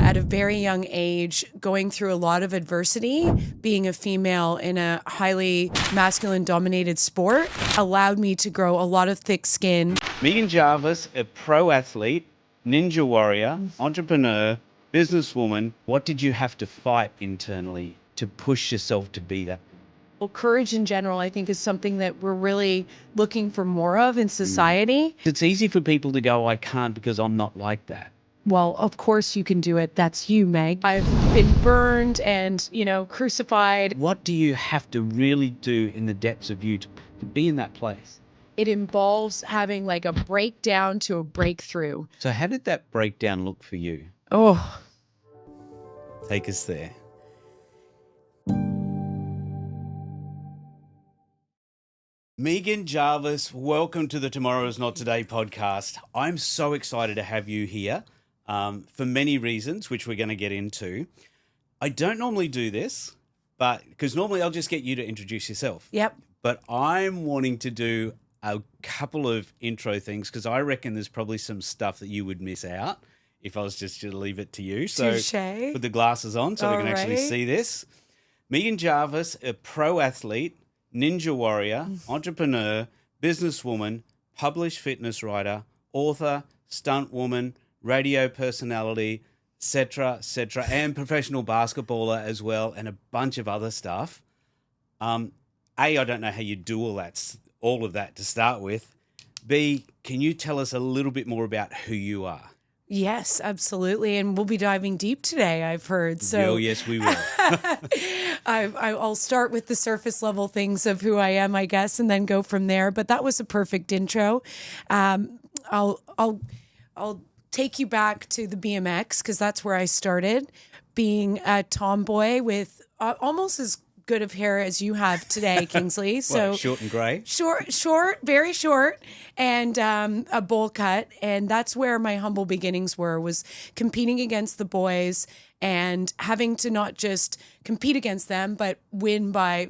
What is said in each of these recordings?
at a very young age, going through a lot of adversity, being a female in a highly masculine dominated sport allowed me to grow a lot of thick skin. Megan Jarvis, a pro athlete, ninja warrior, entrepreneur, businesswoman. What did you have to fight internally to push yourself to be that? Well, courage in general, I think, is something that we're really looking for more of in society. It's easy for people to go, I can't because I'm not like that. Well, of course you can do it. That's you, Meg. I've been burned and, crucified. What do you have to really do in the depths of you to be in that place? It involves having like a breakdown to a breakthrough. So how did that breakdown look for you? Oh, Take us there. Megan Jarvis, welcome to the Tomorrow Is Not Today podcast. I'm so excited to have you here for many reasons, which we're going to get into. I don't normally do this, but because normally I'll just get you to introduce yourself. yep. But I'm wanting to do a couple of intro things because I reckon there's probably some stuff that you would miss out if I was just to leave it to you. So Touché. put the glasses on so we can actually Alright. see this. Megan Jarvis, a pro athlete, ninja warrior, entrepreneur, businesswoman, published fitness writer, author, stunt woman, radio personality, etc., and professional basketballer as well, and a bunch of other stuff. I don't know how you do all of that to start with. B, can you tell us a little bit more about who you are? Yes, absolutely. And we'll be diving deep today, I've heard. So Oh, yes, we will. I'll start with the surface level things of who I am, I guess, and then go from there. But that was a perfect intro. I'll take you back to the BMX because that's where I started, being a tomboy with almost as good of hair as you have today, Kingsley. So What, short and grey? short, very short, and a bowl cut. And that's where my humble beginnings was competing against the boys and having to not just compete against them, but win by,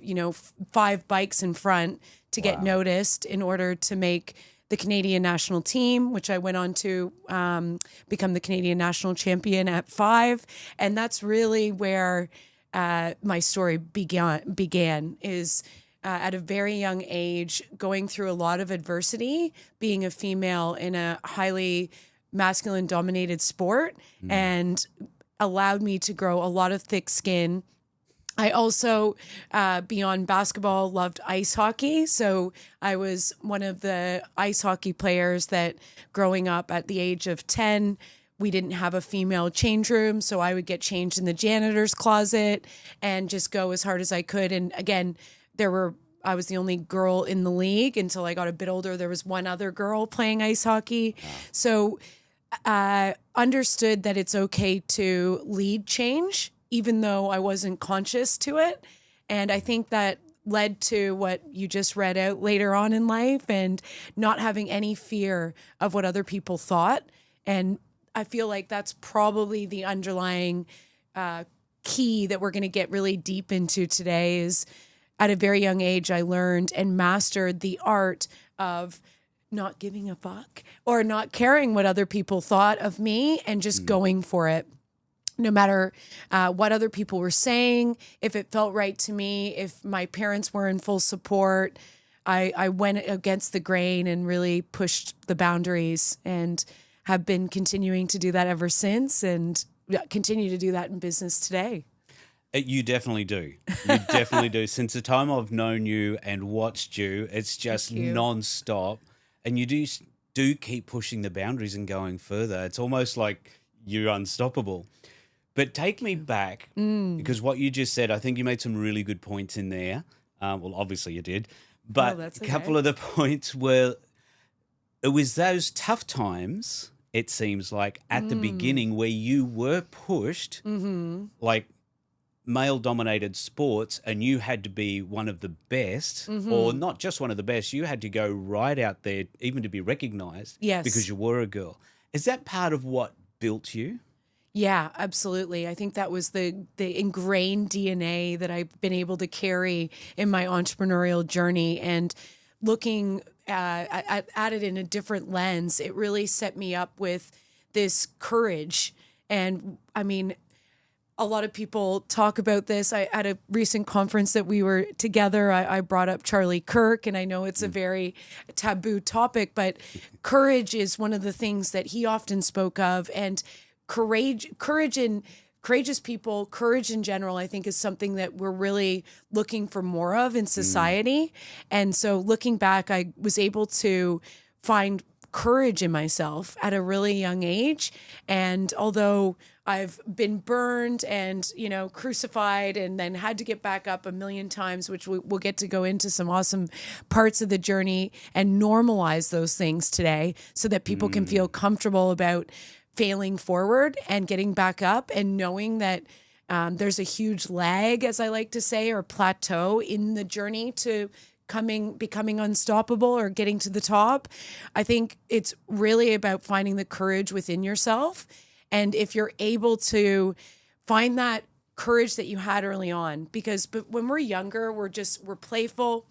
5 bikes in front to get noticed in order to make the Canadian national team, which I went on to become the Canadian national champion at 5. And that's really where my story began is at a very young age, going through a lot of adversity, being a female in a highly masculine dominated sport, and allowed me to grow a lot of thick skin. I also, beyond basketball, loved ice hockey. So I was one of the ice hockey players that growing up at the age of 10, we didn't have a female change room, so I would get changed in the janitor's closet and just go as hard as I could. And again, I was the only girl in the league until I got a bit older. There was one other girl playing ice hockey. So understood that it's okay to lead change, even though I wasn't conscious to it. And I think that led to what you just read out later on in life and not having any fear of what other people thought. And I feel like that's probably the underlying key that we're going to get really deep into today is at a very young age, I learned and mastered the art of not giving a fuck or not caring what other people thought of me and just going for it. No matter what other people were saying, if it felt right to me, if my parents were in full support, I went against the grain and really pushed the boundaries and have been continuing to do that ever since and continue to do that in business today. You definitely do. You definitely do. Since the time I've known you and watched you, it's just non-stop. And you do keep pushing the boundaries and going further. It's almost like you're unstoppable. But take me back, because what you just said, I think you made some really good points in there. Well, obviously you did. But that's a couple of the points were, it was those tough times, it seems like, at the beginning where you were pushed, like male-dominated sports, and you had to be one of the best, or not just one of the best, you had to go right out there even to be recognized because you were a girl. Is that part of what built you? Yeah, absolutely. I think that was the ingrained DNA that I've been able to carry in my entrepreneurial journey. And looking at it in a different lens, it really set me up with this courage And I mean, a lot of people talk about this. At a recent conference that we were together, I brought up Charlie Kirk, and I know it's a very taboo topic, but courage is one of the things that he often spoke of. And courageous people, courage in general, I think is something that we're really looking for more of in society. And so looking back, I was able to find courage in myself at a really young age. And although I've been burned and, crucified and then had to get back up a million times, which we'll get to go into some awesome parts of the journey and normalize those things today so that people can feel comfortable about failing forward and getting back up and knowing that there's a huge lag, as I like to say, or plateau in the journey to becoming unstoppable or getting to the top. I think it's really about finding the courage within yourself. And if you're able to find that courage that you had early on, but when we're younger, we're playful.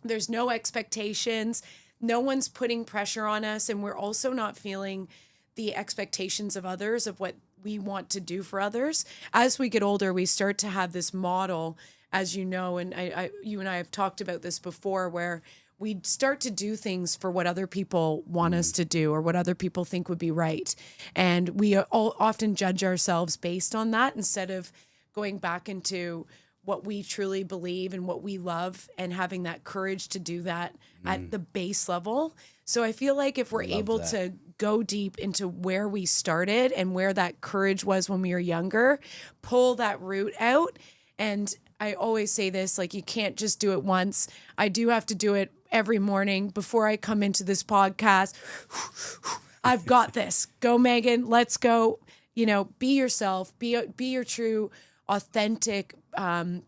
There's no expectations. No one's putting pressure on us. And we're also not feeling the expectations of others of what we want to do for others. As we get older, we start to have this model, as you know, and you and I have talked about this before, where we start to do things for what other people want us to do or what other people think would be right. And we all often judge ourselves based on that instead of going back into what we truly believe and what we love and having that courage to do that at the base level. So I feel like if we're able to go deep into where we started and where that courage was when we were younger, pull that root out. And I always say this, like, you can't just do it once. I do have to do it every morning before I come into this podcast. I've got this. Go, Megan. Let's go. Be yourself. Be your true, authentic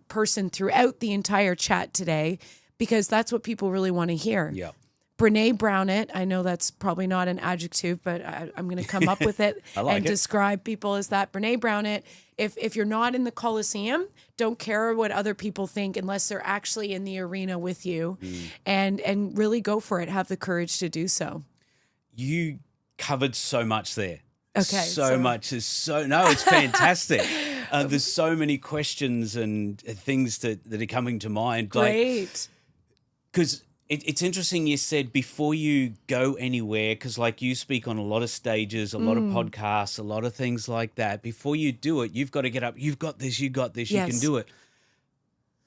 person throughout the entire chat today, because that's what people really want to hear. Yeah. Brene Brown it. I know that's probably not an adjective, but I'm going to come up with it and describe people as that. Brene Brown it. If you're not in the Coliseum, don't care what other people think unless they're actually in the arena with you, and really go for it. Have the courage to do so. You covered so much there. Okay. So much is it's fantastic. There's so many questions and things that are coming to mind. Great. Because it's interesting you said before you go anywhere, because like you speak on a lot of stages, a lot of podcasts, a lot of things like that. Before you do it, you've got to get up. You've got this, you can do it.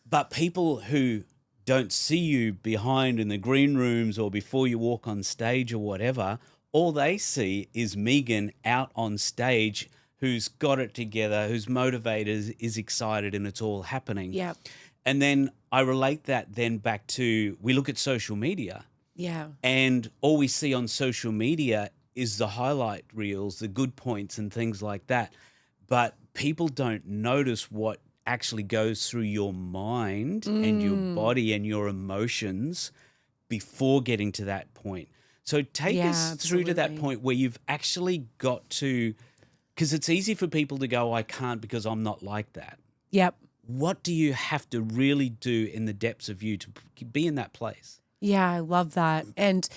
But people who don't see you behind in the green rooms or before you walk on stage or whatever, all they see is Megan out on stage who's got it together, who's motivated, is excited, and it's all happening. Yeah. And then I relate that then back to, we look at social media. Yeah. And all we see on social media is the highlight reels, the good points and things like that. But people don't notice what actually goes through your mind and your body and your emotions before getting to that point. So take us through to that point where you've actually got to, because it's easy for people to go, I can't because I'm not like that. Yep. What do you have to really do in the depths of you to be in that place? Yeah, I love that. And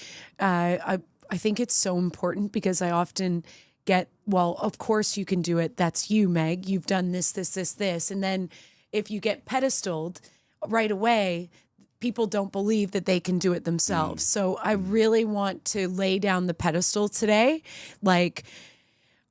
I think it's so important because I often get, well, of course you can do it. That's you, Meg. You've done this, this, this, this. And then if you get pedestaled right away, people don't believe that they can do it themselves. So I really want to lay down the pedestal today. Like,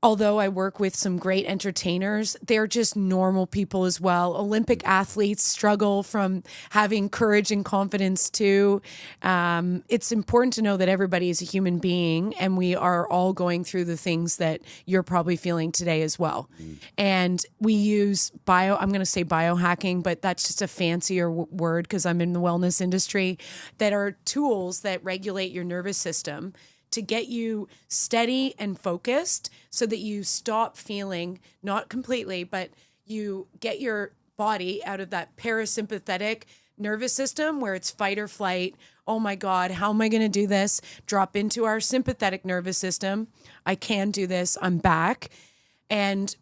although I work with some great entertainers, they're just normal people as well. Olympic athletes struggle from having courage and confidence too. It's important to know that everybody is a human being and we are all going through the things that you're probably feeling today as well. And we use I'm going to say biohacking, but that's just a fancier word because I'm in the wellness industry, that are tools that regulate your nervous system to get you steady and focused so that you stop feeling, not completely, but you get your body out of that parasympathetic nervous system where it's fight or flight. Oh my God, how am I going to do this? Drop into our sympathetic nervous system. I can do this. I'm back. And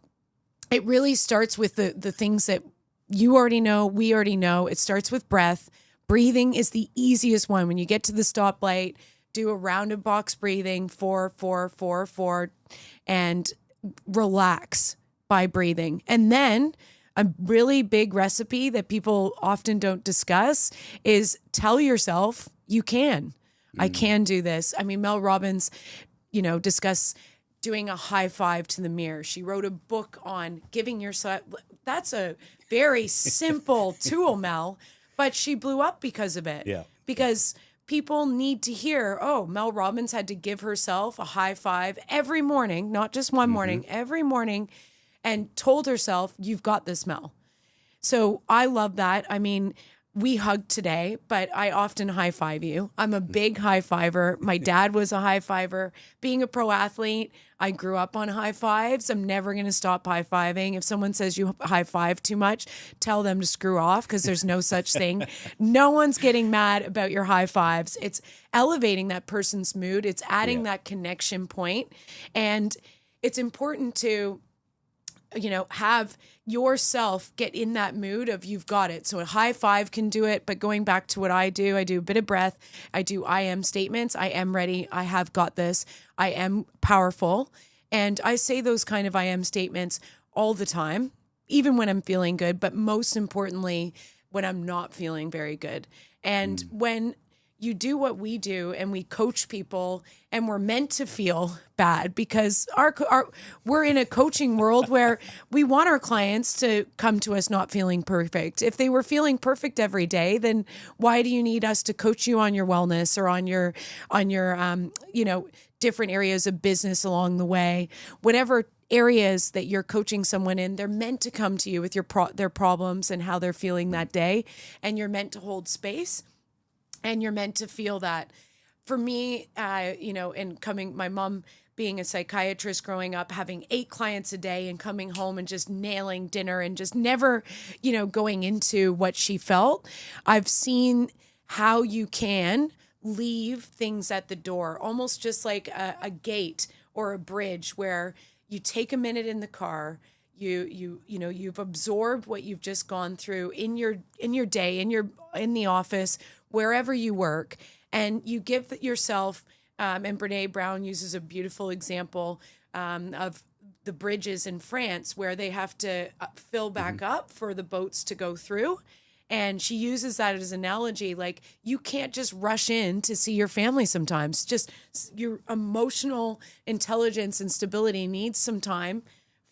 it really starts with the things that you already know, we already know. It starts with breath. Breathing is the easiest one. When you get to the stoplight, do a rounded box breathing, 4, 4, 4, 4. And relax by breathing. And then a really big recipe that people often don't discuss is tell yourself you can. I can do this. I mean, Mel Robbins, discuss doing a high five to the mirror. She wrote a book on giving yourself. That's a very simple tool, Mel, but she blew up because of it. Yeah. Because people need to hear, oh, Mel Robbins had to give herself a high five every morning, not just one morning, every morning, and told herself, you've got this, Mel. So I love that. I mean, we hugged today, but I often high five you. I'm a big high fiver. My dad was a high fiver. Being a pro athlete, I grew up on high fives. I'm never going to stop high fiving. If someone says you high five too much, tell them to screw off because there's no such thing. No one's getting mad about your high fives. It's elevating that person's mood. It's adding that connection point. And it's important to have yourself get in that mood of you've got it. So a high five can do it. But going back to what I do a bit of breath. I do I am statements. I am ready. I have got this. I am powerful. And I say those kind of I am statements all the time, even when I'm feeling good, but most importantly, when I'm not feeling very good. And when you do what we do and we coach people and we're meant to feel bad because we're in a coaching world where we want our clients to come to us not feeling perfect. If they were feeling perfect every day, then why do you need us to coach you on your wellness or on your different areas of business along the way? Whatever areas that you're coaching someone in, they're meant to come to you with their problems and how they're feeling that day, and you're meant to hold space. And you're meant to feel that. For me, my mom being a psychiatrist growing up, having 8 clients a day and coming home and just nailing dinner and just never, going into what she felt. I've seen how you can leave things at the door, almost just like a gate or a bridge where you take a minute in the car. You've absorbed what you've just gone through in your day, in the office, wherever you work, and you give yourself, and Brene Brown uses a beautiful example of the bridges in France where they have to fill back up for the boats to go through. And she uses that as an analogy, like you can't just rush in to see your family sometimes. Just your emotional intelligence and stability needs some time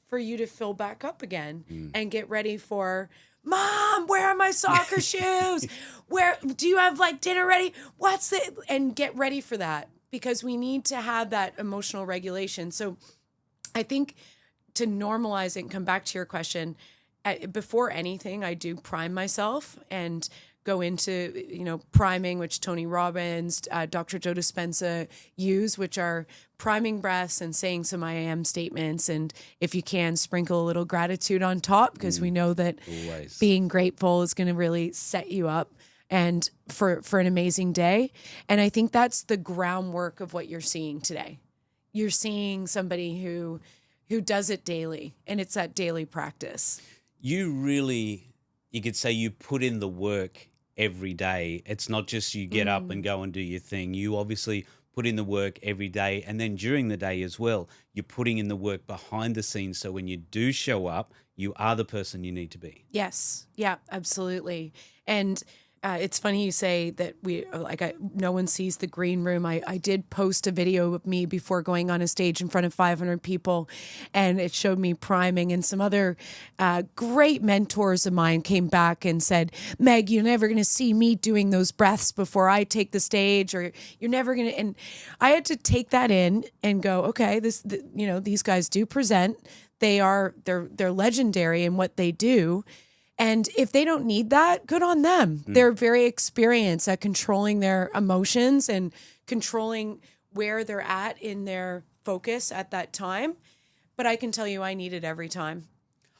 for you to fill back up again and get ready for, Mom, where are my soccer shoes? Where do you have dinner ready? What's it? And get ready for that because we need to have that emotional regulation. So I think to normalize it and come back to your question, before anything, I do prime myself and go into, priming, which Tony Robbins, Dr. Joe Dispenza use, which are priming breaths and saying some I am statements. And if you can, sprinkle a little gratitude on top, because we know that being grateful is going to really set you up and for an amazing day. And I think that's the groundwork of what you're seeing today. You're seeing somebody who does it daily, and it's that daily practice. You could say you put in the work every day. It's not just you get up and go and do your thing. You obviously put in the work every day, and then during the day as well, you're putting in the work behind the scenes. So when you do show up, you are the person you need to be. Yes. Yeah, absolutely. And it's funny you say that no one sees the green room. I did post a video of me before going on a stage in front of 500 people, and it showed me priming, and some other great mentors of mine came back and said, Meg, you're never going to see me doing those breaths before I take the stage, or you're never going to. And I had to take that in and go, okay, these guys do present. They're legendary in what they do. And if they don't need that, good on them. They're very experienced at controlling their emotions and controlling where they're at in their focus at that time. But I can tell you I need it every time.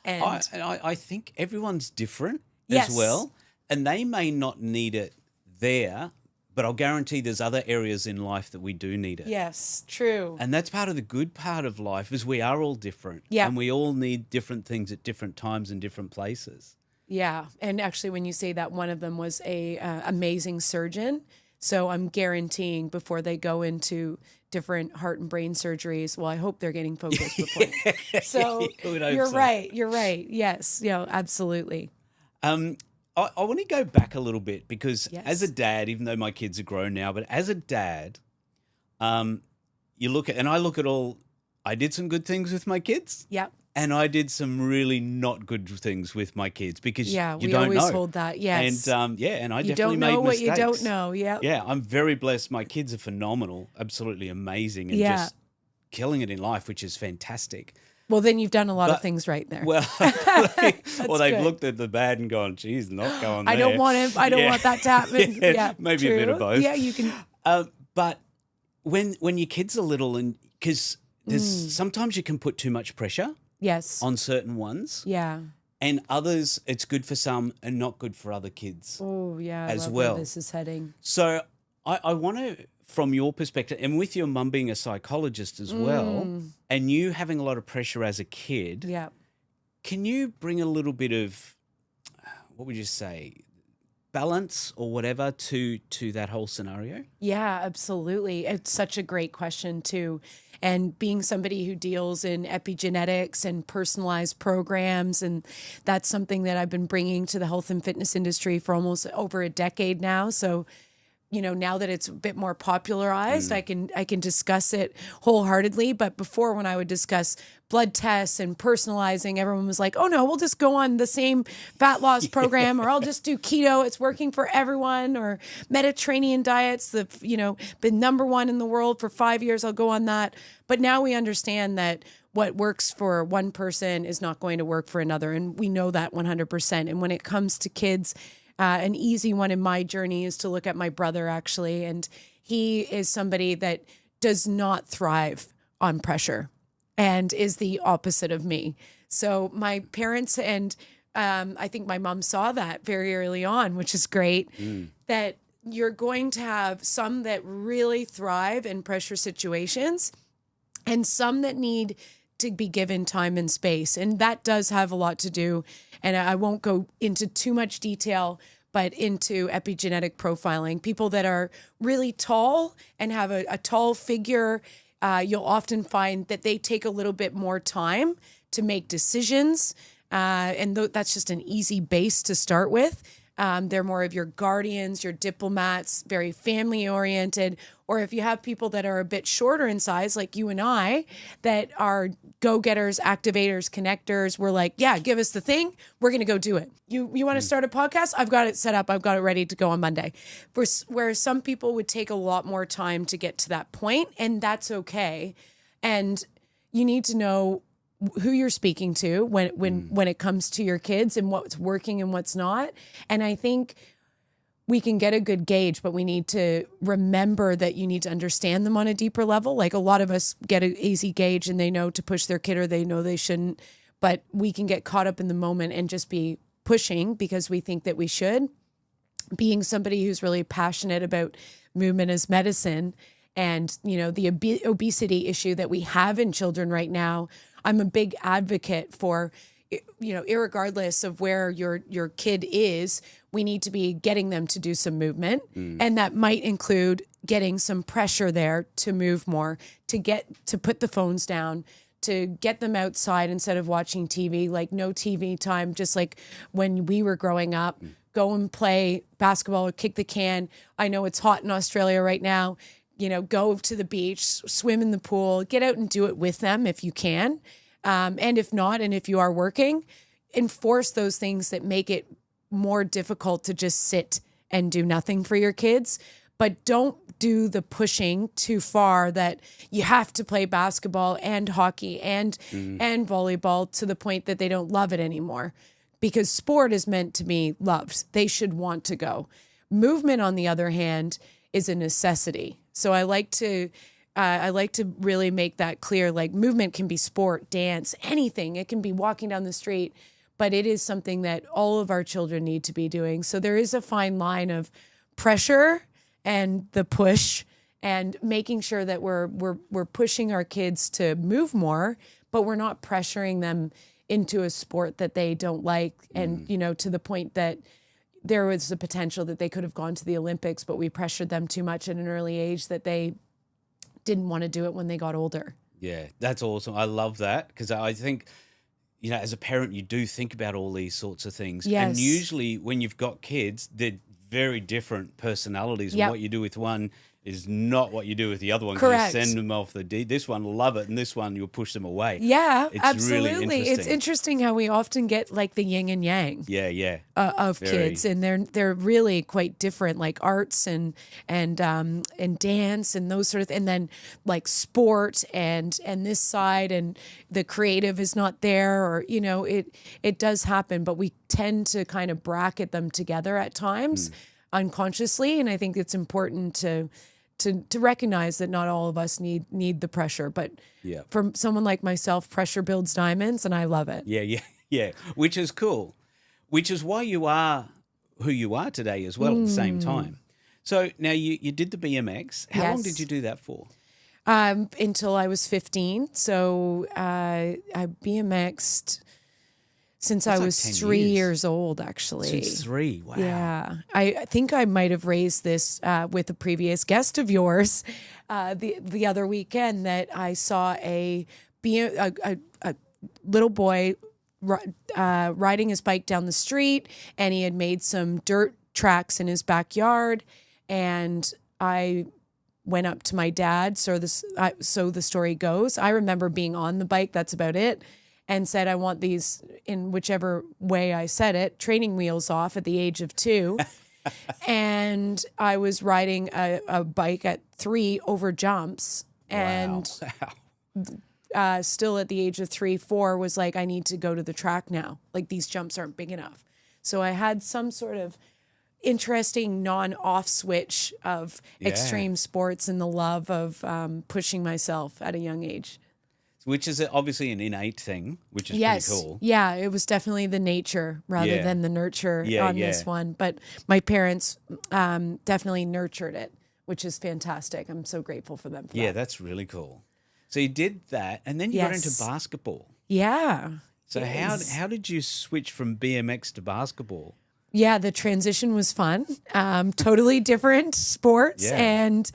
And I think everyone's different Yes. as well. And they may not need it there, but I'll guarantee there's other areas in life that we do need it. Yes, true. And that's part of the good part of life is we are all different. Yeah. And we all need different things at different times and different places. Yeah. And actually, when you say that, one of them was a amazing surgeon So I'm guaranteeing before they go into different heart and brain surgeries. Well, I hope they're getting focused before. So you're right. You're right. Yes. Absolutely. I want to go back a little bit because Yes. as a dad, even though my kids are grown now, but as a dad, you look at, and I look at I did some good things with my kids. Yep. And I did some really not good things with my kids because you we don't always know. hold that. Yes. And and I you definitely don't know made what mistakes. you don't know. Yeah. Yeah, I'm very blessed. My kids are phenomenal, absolutely amazing, and Yeah. just killing it in life, which is fantastic. Well, then you've done a lot of things right there. Well, they've good. looked at the bad and gone, "Geez, not going there." I don't want it. I don't want that to happen. Yeah, maybe true. a bit of both. Yeah, you can. But when your kids are little, and because there's sometimes you can put too much pressure. Yes. On certain ones. Yeah. And others, it's good for some and not good for other kids. Oh, yeah. As I love well. where this is heading. So I want to, from your perspective, and with your mum being a psychologist as well, and you having a lot of pressure as a kid, Yeah. can you bring a little bit of, what would you say, balance or whatever to that whole scenario? Yeah, absolutely. It's such a great question too. And being somebody who deals in epigenetics and personalized programs, and that's something that I've been bringing to the health and fitness industry for almost over a decade now. So, now that it's a bit more popularized, I can discuss it wholeheartedly. But before, when I would discuss blood tests and personalizing, everyone was like, "Oh no, we'll just go on the same fat loss program, or I'll just do keto. It's working for everyone." Or Mediterranean diets, been number one in the world for 5 years. I'll go on that. But now we understand that what works for one person is not going to work for another, and we know that 100%. And when it comes to kids, an easy one in my journey is to look at my brother, actually. And he is somebody that does not thrive on pressure and is the opposite of me. So my parents and I think my mom saw that very early on, which is great, that you're going to have some that really thrive in pressure situations and some that need to be given time and space. And that does have a lot to do. And I won't go into too much detail, but into epigenetic profiling. People that are really tall and have a tall figure, you'll often find that they take a little bit more time to make decisions. And that's just an easy base to start with. They're more of your guardians, your diplomats, very family oriented. Or if you have people that are a bit shorter in size, like you and I, that are go-getters, activators, connectors, we're like, yeah, give us the thing. We're going to go do it. You want to start a podcast? I've got it set up. I've got it ready to go on Monday. Where some people would take a lot more time to get to that point, and that's okay. And you need to know who you're speaking to when it comes to your kids and what's working and what's not. And I think we can get a good gauge, but we need to remember that you need to understand them on a deeper level. Like a lot of us get an easy gauge and they know to push their kid or they know they shouldn't, but we can get caught up in the moment and just be pushing because we think that we should. Being somebody who's really passionate about movement as medicine and, the obesity issue that we have in children right now, I'm a big advocate for, irregardless of where your kid is, we need to be getting them to do some movement. And that might include getting some pressure there to move more, to put the phones down, to get them outside instead of watching TV, like no TV time, just like when we were growing up, go and play basketball or kick the can. I know it's hot in Australia right now. Go to the beach, swim in the pool, get out and do it with them if you can. And if not, and if you are working, enforce those things that make it more difficult to just sit and do nothing for your kids. But don't do the pushing too far that you have to play basketball and hockey and volleyball to the point that they don't love it anymore. Because sport is meant to be loved. They should want to go. Movement, on the other hand, is a necessity. So I like to really make that clear. Like movement can be sport, dance, anything. It can be walking down the street, but it is something that all of our children need to be doing. So there is a fine line of pressure and the push and making sure that we're pushing our kids to move more, but we're not pressuring them into a sport that they don't like. And, to the point that there was the potential that they could have gone to the Olympics, but we pressured them too much at an early age that they didn't want to do it when they got older. Yeah, that's awesome. I love that because I think, as a parent, you do think about all these sorts of things. Yes. And usually when you've got kids, they're very different personalities. Yep. And what you do with one is not what you do with the other one. 'Cause Correct. You send them off the D. This one will love it, and this one you'll push them away. Yeah, It's absolutely. really interesting. It's interesting how we often get like the yin and yang. Yeah. Of Very. kids, and they're really quite different, like arts and dance and those sort of, and then like sport and this side, and the creative is not there, or it does happen, but we tend to kind of bracket them together at times unconsciously, and I think it's important to recognize that not all of us need the pressure, but Yeah. for someone like myself, pressure builds diamonds, and I love it. Yeah. Which is cool. Which is why you are who you are today as well at the same time. So now you did the BMX. How long Yes. did you do that for? Until I was 15. So I BMX'd since That's I like was 10 3 years. years old, actually. Since 3. Wow. Yeah. I think I might have raised this with a previous guest of yours the other weekend, that I saw a little boy riding his bike down the street, and he had made some dirt tracks in his backyard, and I went up to my dad. So the story goes, I remember being on the bike, that's about it, and said, I want these, in whichever way I said it, training wheels off at the age of 2. And I was riding a bike at 3 over jumps, and Wow. still at the age of 3, 4 was like, I need to go to the track now. Like, these jumps aren't big enough. So I had some sort of interesting non-off switch of extreme sports and the love of pushing myself at a young age. Which is obviously an innate thing, which is Yes. pretty cool. Yeah, it was definitely the nature rather Yeah. than the nurture Yeah, on yeah. this one. But my parents definitely nurtured it, which is fantastic. I'm so grateful for them. For Yeah, that. that's really cool. So you did that, and then you got into Yes. basketball. Yeah. So Yes. how did you switch from BMX to basketball? Yeah, the transition was fun. Totally different sports, Yeah. and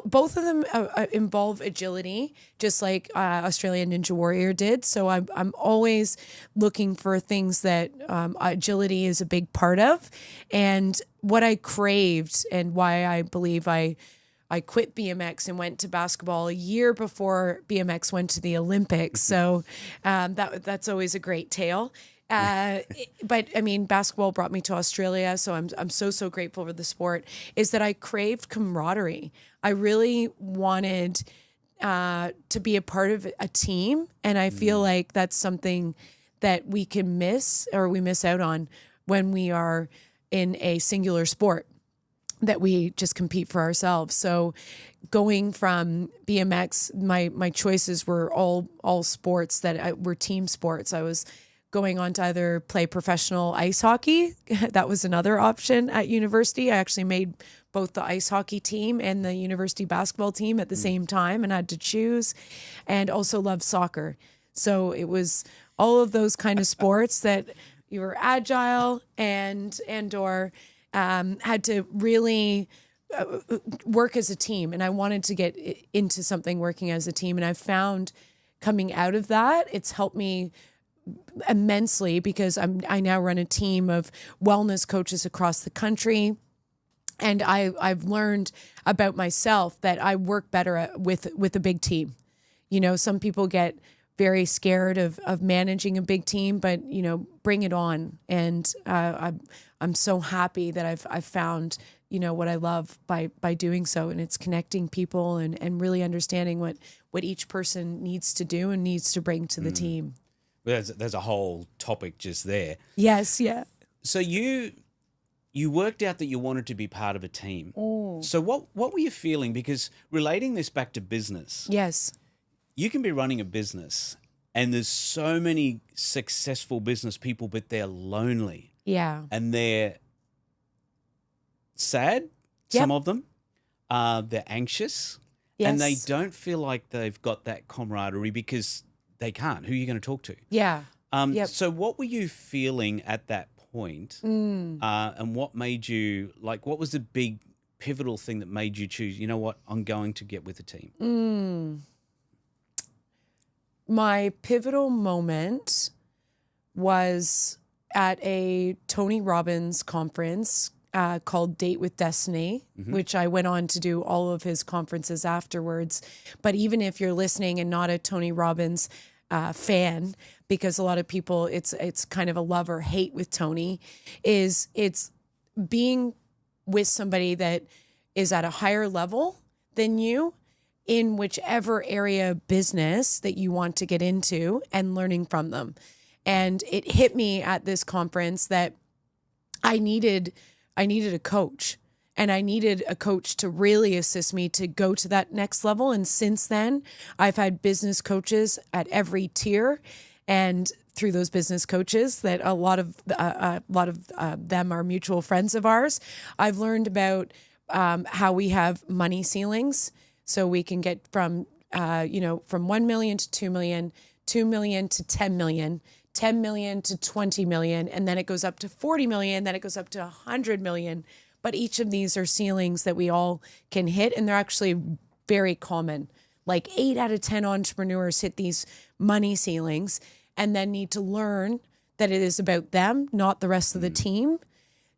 both of them involve agility, just like Australian Ninja Warrior did. So I'm always looking for things that agility is a big part of, and what I craved, and why I believe I quit BMX and went to basketball a year before BMX went to the Olympics. So that's always a great tale. But I mean, basketball brought me to Australia, so I'm so grateful for the sport. Is that I craved camaraderie. I really wanted to be a part of a team, and I feel like that's something that we can miss, or we miss out on, when we are in a singular sport, that we just compete for ourselves. So going from BMX, my choices were all sports that were team sports. I was going on to either play professional ice hockey. That was another option at university. I actually made both the ice hockey team and the university basketball team at the same time, and had to choose, and also loved soccer. So it was all of those kind of sports that you were agile or had to really work as a team. And I wanted to get into something working as a team. And I've found, coming out of that, it's helped me immensely, because I now run a team of wellness coaches across the country. And I've learned about myself that I work better with a big team. Some people get very scared of managing a big team, but bring it on. And I'm so happy that I've found what I love by doing so, and it's connecting people and really understanding what each person needs to do and needs to bring to the team. There's a whole topic just there. Yes, yeah. So you worked out that you wanted to be part of a team. So what were you feeling? Because relating this back to business, Yes. you can be running a business, and there's so many successful business people, but they're lonely Yeah. and they're sad. Yep. Some of them, they're anxious, and they Yes. don't feel like they've got that camaraderie because they can't. Who are you going to talk to? Yeah. Yep. So what were you feeling at that point? And what made you, like, what was the big pivotal thing that made you choose, you know what, I'm going to get with the team? My pivotal moment was at a Tony Robbins conference called Date with Destiny, which I went on to do all of his conferences afterwards. But even if you're listening and not a Tony Robbins fan, because a lot of people, it's kind of a love or hate with Tony, it's being with somebody that is at a higher level than you in whichever area of business that you want to get into and learning from them. And it hit me at this conference that I needed a coach, and I needed a coach to really assist me to go to that next level. And since then, I've had business coaches at every tier, and through those business coaches that a lot of them are mutual friends of ours, I've learned about how we have money ceilings. So we can get from 1 million to 2 million, 2 million to 10 million, 10 million to 20 million, and then it goes up to 40 million, then it goes up to 100 million. But each of these are ceilings that we all can hit, and they're actually very common. Like 8 out of 10 entrepreneurs hit these money ceilings and then need to learn that it is about them, not the rest of the team,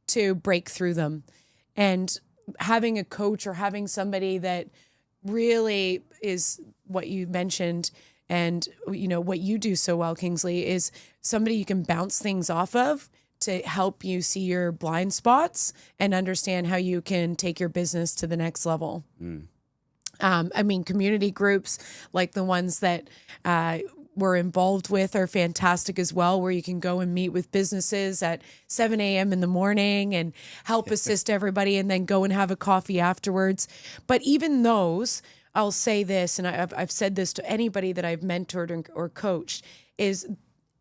to break through them. And having a coach or having somebody that really is what you mentioned, and what you do so well, Kingsley, is somebody you can bounce things off of to help you see your blind spots and understand how you can take your business to the next level. Community groups like the ones that we're involved with are fantastic as well, where you can go and meet with businesses at 7 a.m. in the morning and help assist everybody, and then go and have a coffee afterwards. But even those, I'll say this, and I've said this to anybody that I've mentored or coached, is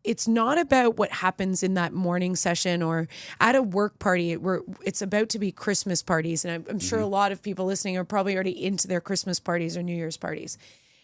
it's not about what happens in that morning session or at a work party. It's about to be Christmas parties. And I'm sure a lot of people listening are probably already into their Christmas parties or New Year's parties.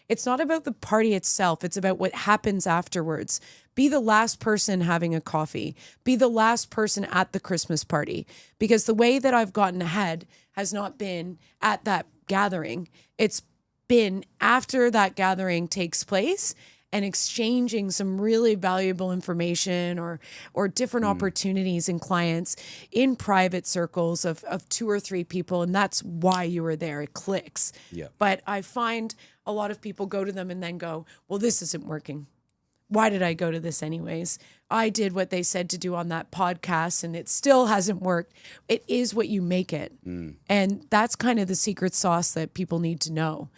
It's not about the party itself. It's about what happens afterwards. Be the last person having a coffee. Be the last person at the Christmas party. Because the way that I've gotten ahead has not been at that gathering. It's been after that gathering takes place and exchanging some really valuable information or different opportunities and clients in private circles of 2 or 3 people. And that's why you were there. It clicks. Yeah. But I find a lot of people go to them and then go, well, this isn't working. Why did I go to this anyways? I did what they said to do on that podcast and it still hasn't worked. It is what you make it. And that's kind of the secret sauce that people need to know.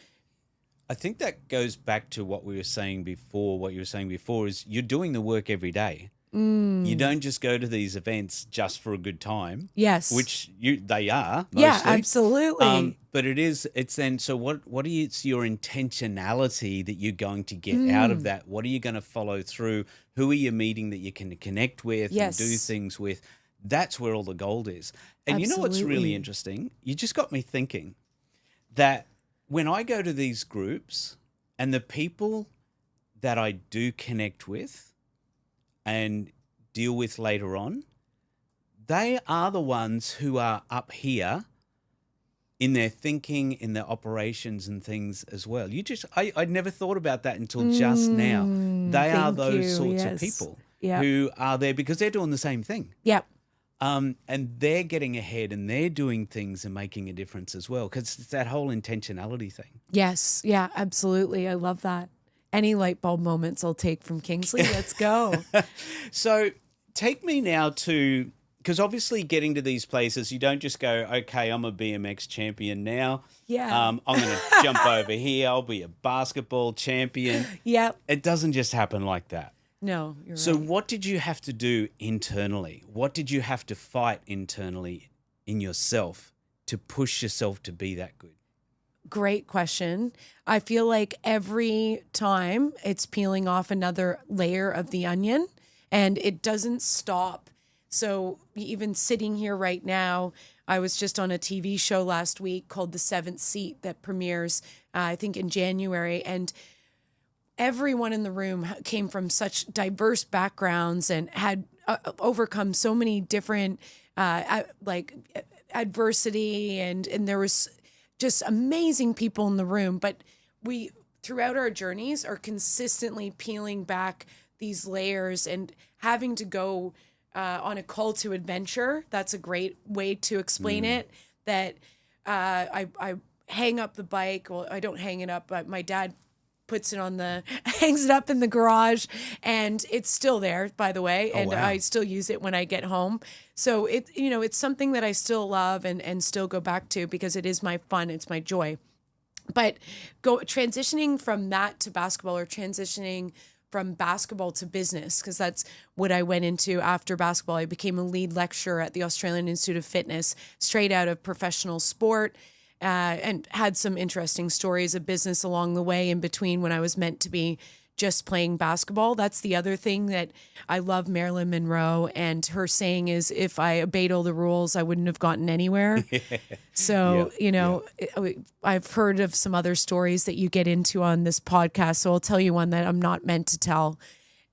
I think that goes back to what we were saying before. What you were saying before is you're doing the work every day. You don't just go to these events just for a good time. Yes. Which they are, mostly. Yeah, absolutely. But it's then, so what is your intentionality that you're going to get out of that? What are you going to follow through? Who are you meeting that you can connect with and do things with? That's where all the gold is. And you know what's really interesting? You just got me thinking that when I go to these groups and the people that I do connect with and deal with later on, they are the ones who are up here in their thinking, in their operations and things as well. I'd never thought about that until just now. They are those sorts of people who are there because they're doing the same thing. Yep. And they're getting ahead and they're doing things and making a difference as well, because it's that whole intentionality thing. Yes. Yeah, absolutely. I love that. Any light bulb moments I'll take from Kingsley. Let's go. So take me now to, because obviously getting to these places, you don't just go, okay, I'm a BMX champion now. Yeah. I'm going to jump over here. I'll be a basketball champion. Yep. It doesn't just happen like that. No, you're So right. what did you have to do internally? What did you have to fight internally in yourself to push yourself to be that good? Great question. I feel like every time it's peeling off another layer of the onion and it doesn't stop. So even sitting here right now, I was just on a TV show last week called The Seventh Seat that premieres, I think in January. And everyone in the room came from such diverse backgrounds and had overcome so many different like adversity, and there was just amazing people in the room. But we, throughout our journeys, are consistently peeling back these layers and having to go on a call to adventure. That's a great way to explain it. That I hang up the bike. Well, I don't hang it up, but my dad puts it on hangs it up in the garage, and it's still there, by the way. And wow. I still use it when I get home. So it's something that I still love and still go back to, because it is my fun. It's my joy. But transitioning from that to basketball, or transitioning from basketball to business, because that's what I went into after basketball. I became a lead lecturer at the Australian Institute of Fitness, straight out of professional sport, and had some interesting stories of business along the way in between, when I was meant to be just playing basketball. That's the other thing that I love Marilyn Monroe, and her saying is, if I obeyed all the rules, I wouldn't have gotten anywhere. So, I've heard of some other stories that you get into on this podcast. So I'll tell you one that I'm not meant to tell.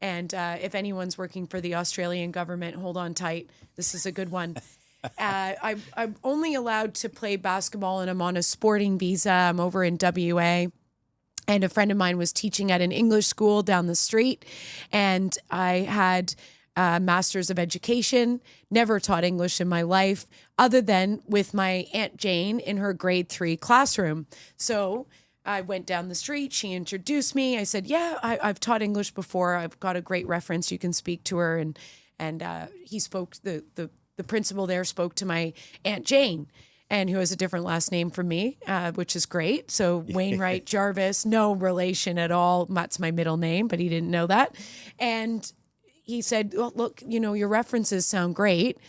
And if anyone's working for the Australian government, hold on tight. This is a good one. I'm only allowed to play basketball, and I'm on a sporting visa. I'm over in WA. And a friend of mine was teaching at an English school down the street. And I had a master's of education, never taught English in my life, other than with my Aunt Jane in her grade 3 classroom. So I went down the street. She introduced me. I said, yeah, I've taught English before. I've got a great reference. You can speak to her. And he spoke, the principal there spoke to my Aunt Jane, and who has a different last name from me, which is great. So Wainwright Jarvis, no relation at all. That's my middle name, but he didn't know that. And he said, well, look, your references sound great.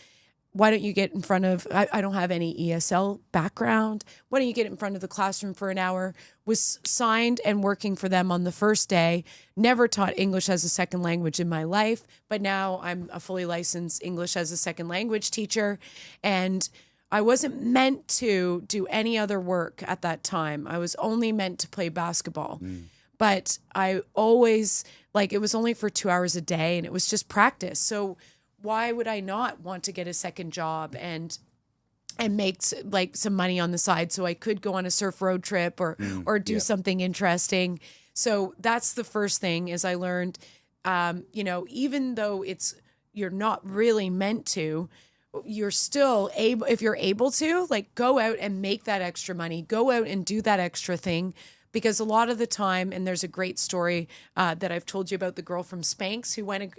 Why don't you get in front of, I don't have any ESL background. Why don't you get in front of the classroom for an hour? Was signed and working for them on the first day. Never taught English as a second language in my life, but now I'm a fully licensed English as a second language teacher. And I wasn't meant to do any other work at that time. I was only meant to play basketball. But I always, it was only for 2 hours a day, and it was just practice. So why would I not want to get a second job and make some money on the side, so I could go on a surf road trip or do something interesting? So that's the first thing, is I learned, even though you're not really meant to, you're still able, if you're able to, go out and make that extra money, go out and do that extra thing. Because a lot of the time, and there's a great story that I've told you about the girl from Spanx who went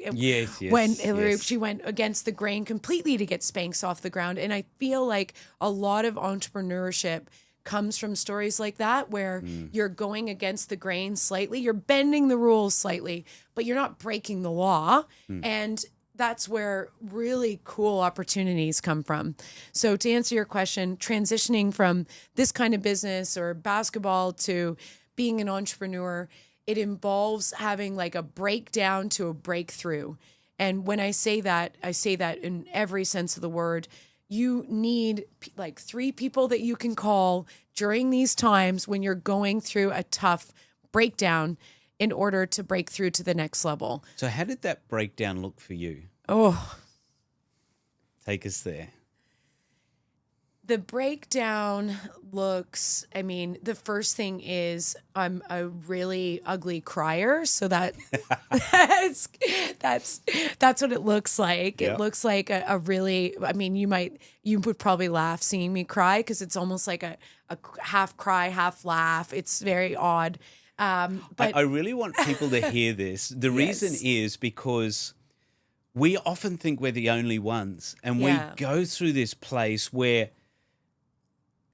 she went against the grain completely to get Spanx off the ground. And I feel like a lot of entrepreneurship comes from stories like that, where you're going against the grain slightly, you're bending the rules slightly, but you're not breaking the law. And that's where really cool opportunities come from. So to answer your question, transitioning from this kind of business or basketball to being an entrepreneur, it involves having a breakdown to a breakthrough. And when I say that in every sense of the word. You need 3 people that you can call during these times when you're going through a tough breakdown, in order to break through to the next level. So how did that breakdown look for you? Oh. Take us there. The breakdown looks, the first thing is I'm a really ugly crier. So that's what it looks like. Yep. It looks like a really, you would probably laugh seeing me cry, because it's almost like a half cry, half laugh. It's very odd. But I really want people to hear this. The reason is because we often think we're the only ones, and we go through this place where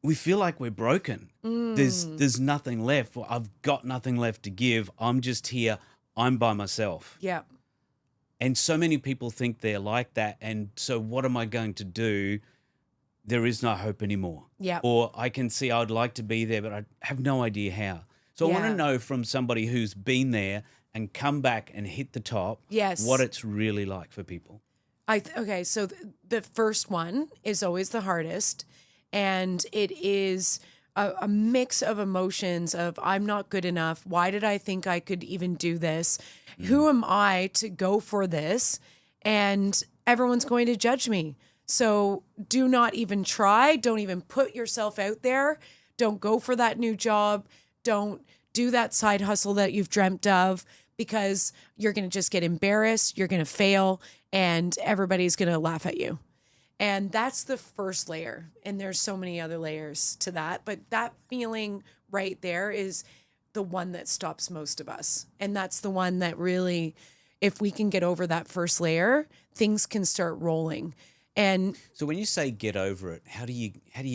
we feel like we're broken. There's nothing left. Well, I've got nothing left to give. I'm just here. I'm by myself. Yeah. And so many people think they're like that. And so what am I going to do? There is no hope anymore. Yeah. Or I can see I'd like to be there, but I have no idea how. So I want to know from somebody who's been there and come back and hit the top, what it's really like for people. Okay, so the first one is always the hardest, and it is a mix of emotions of, I'm not good enough. Why did I think I could even do this? Who am I to go for this? and everyone's going to judge me. So do not even try. Don't even put yourself out there. Don't go for that new job. Don't do that side hustle that you've dreamt of, because you're going to just get embarrassed. You're going to fail, and everybody's going to laugh at you. And that's the first layer. And there's so many other layers to that. But that feeling right there is the one that stops most of us. And that's the one that really, if we can get over that first layer, things can start rolling. And so when you say get over it, how do you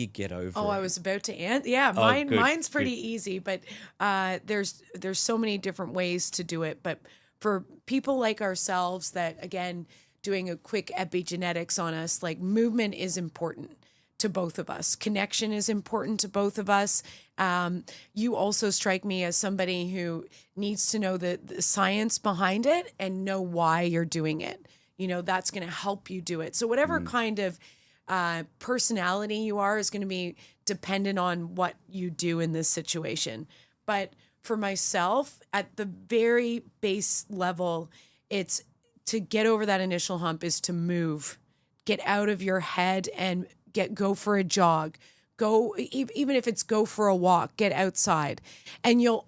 get over it? Oh, I was about to answer. Yeah, mine's pretty easy, but there's so many different ways to do it. But for people like ourselves that, again, doing a quick epigenetics on us, like, movement is important to both of us. Connection is important to both of us. You also strike me as somebody who needs to know the science behind it and know why you're doing it. You know, that's going to help you do it. So whatever kind of personality you are is going to be dependent on what you do in this situation. But for myself, at the very base level, it's to get over that initial hump is to move, get out of your head and go for a jog. Go, even if it's go for a walk, get outside, and you'll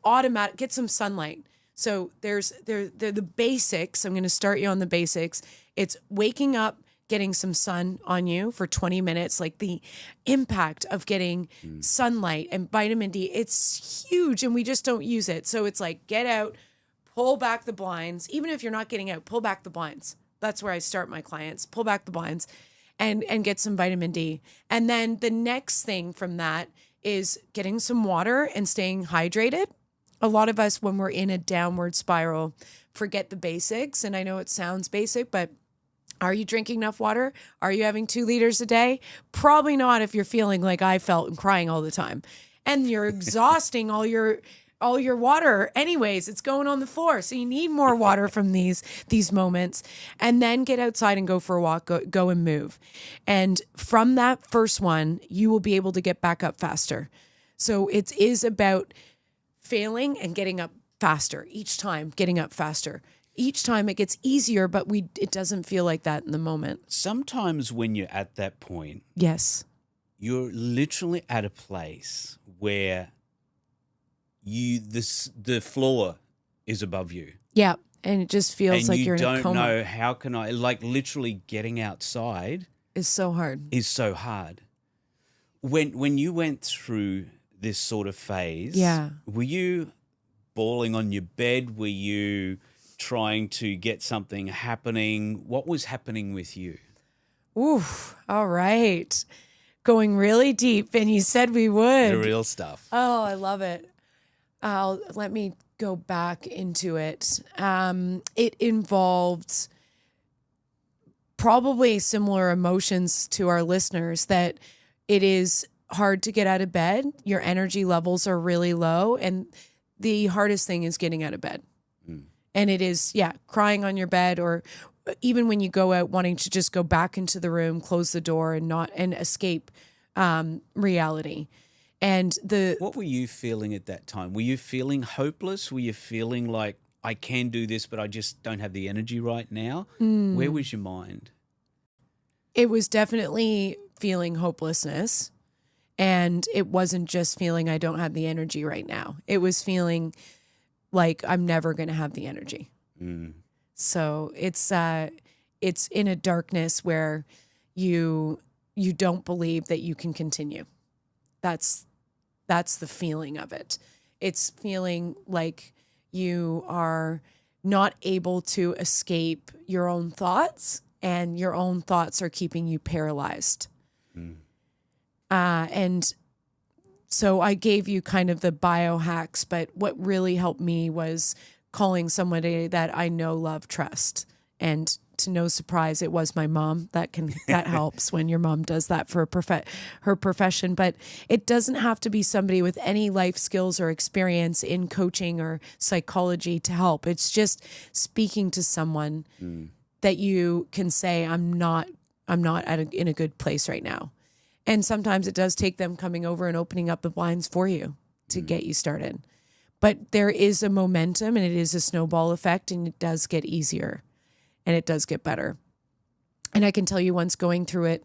get some sunlight. So there's the basics. I'm going to start you on the basics. It's waking up, getting some sun on you for 20 minutes, like the impact of getting sunlight and vitamin D. It's huge, and we just don't use it. So it's like, get out, pull back the blinds. Even if you're not getting out, pull back the blinds. That's where I start my clients. Pull back the blinds and get some vitamin D. And then the next thing from that is getting some water and staying hydrated. A lot of us, when we're in a downward spiral, forget the basics. And I know it sounds basic, but are you drinking enough water? Are you having 2 liters a day? Probably not if you're feeling like I felt and crying all the time. And you're exhausting all your water anyways. It's going on the floor. So you need more water from these moments. And then get outside and go for a walk, go and move. And from that first one, you will be able to get back up faster. So it is about failing and getting up faster. Each time getting up faster. Each time it gets easier, but it doesn't feel like that in the moment. Sometimes when you're at that point, yes, you're literally at a place where the floor is above you. Yeah, and it just feels like you're in a coma. And you don't know, how can I, like, literally getting outside is so hard. When you went through this sort of phase, were you bawling on your bed? Were you trying to get something happening? What was happening with you? Oof, all right. Going really deep, and you said we would. The real stuff. Oh, I love it. Let me go back into it. It involved probably similar emotions to our listeners, that it is hard to get out of bed. Your energy levels are really low, and the hardest thing is getting out of bed. And it is, crying on your bed, or even when you go out wanting to just go back into the room, close the door and escape reality. And what were you feeling at that time? Were you feeling hopeless? Were you feeling like, I can do this, but I just don't have the energy right now? Where was your mind? It was definitely feeling hopelessness. And it wasn't just feeling I don't have the energy right now. It was feeling like I'm never going to have the energy. So it's in a darkness where you don't believe that you can continue. That's the feeling of it. It's feeling like you are not able to escape your own thoughts, and your own thoughts are keeping you paralyzed. And so I gave you kind of the biohacks, but what really helped me was calling somebody that I know, love, trust. And to no surprise, it was my mom. That helps when your mom does that for her profession. But it doesn't have to be somebody with any life skills or experience in coaching or psychology to help. It's just speaking to someone that you can say, I'm not in a good place right now. And sometimes it does take them coming over and opening up the blinds for you to get you started. But there is a momentum, and it is a snowball effect, and it does get easier and it does get better. And I can tell you, once going through it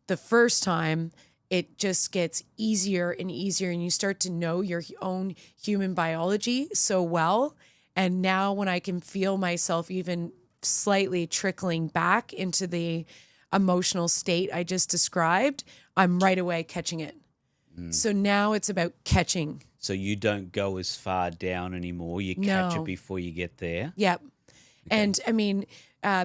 the first time, it just gets easier and easier, and you start to know your own human biology so well. And now when I can feel myself even slightly trickling back into the emotional state I just described, I'm right away catching it. So now it's about catching. So you don't go as far down anymore. You catch No. it before you get there. Yep. And I mean,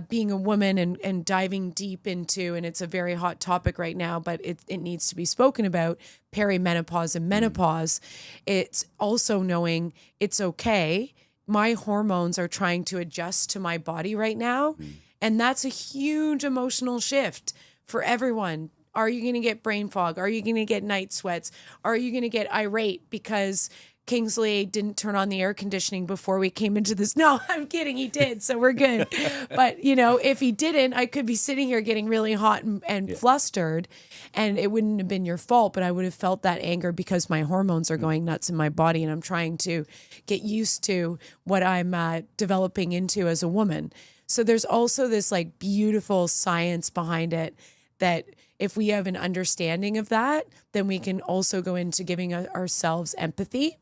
being a woman and diving deep into, and it's a very hot topic right now, but it needs to be spoken about, perimenopause and menopause. It's also knowing it's okay. My hormones are trying to adjust to my body right now. And that's a huge emotional shift for everyone. Are you going to get brain fog? Are you going to get night sweats? Are you going to get irate because Kingsley didn't turn on the air conditioning before we came into this? No, I'm kidding. He did. So we're good. But, you know, if he didn't, I could be sitting here getting really hot and flustered, and it wouldn't have been your fault, but I would have felt that anger because my hormones are going nuts in my body, and I'm trying to get used to what I'm developing into as a woman. So there's also this like beautiful science behind it, that if we have an understanding of that, then we can also go into giving ourselves empathy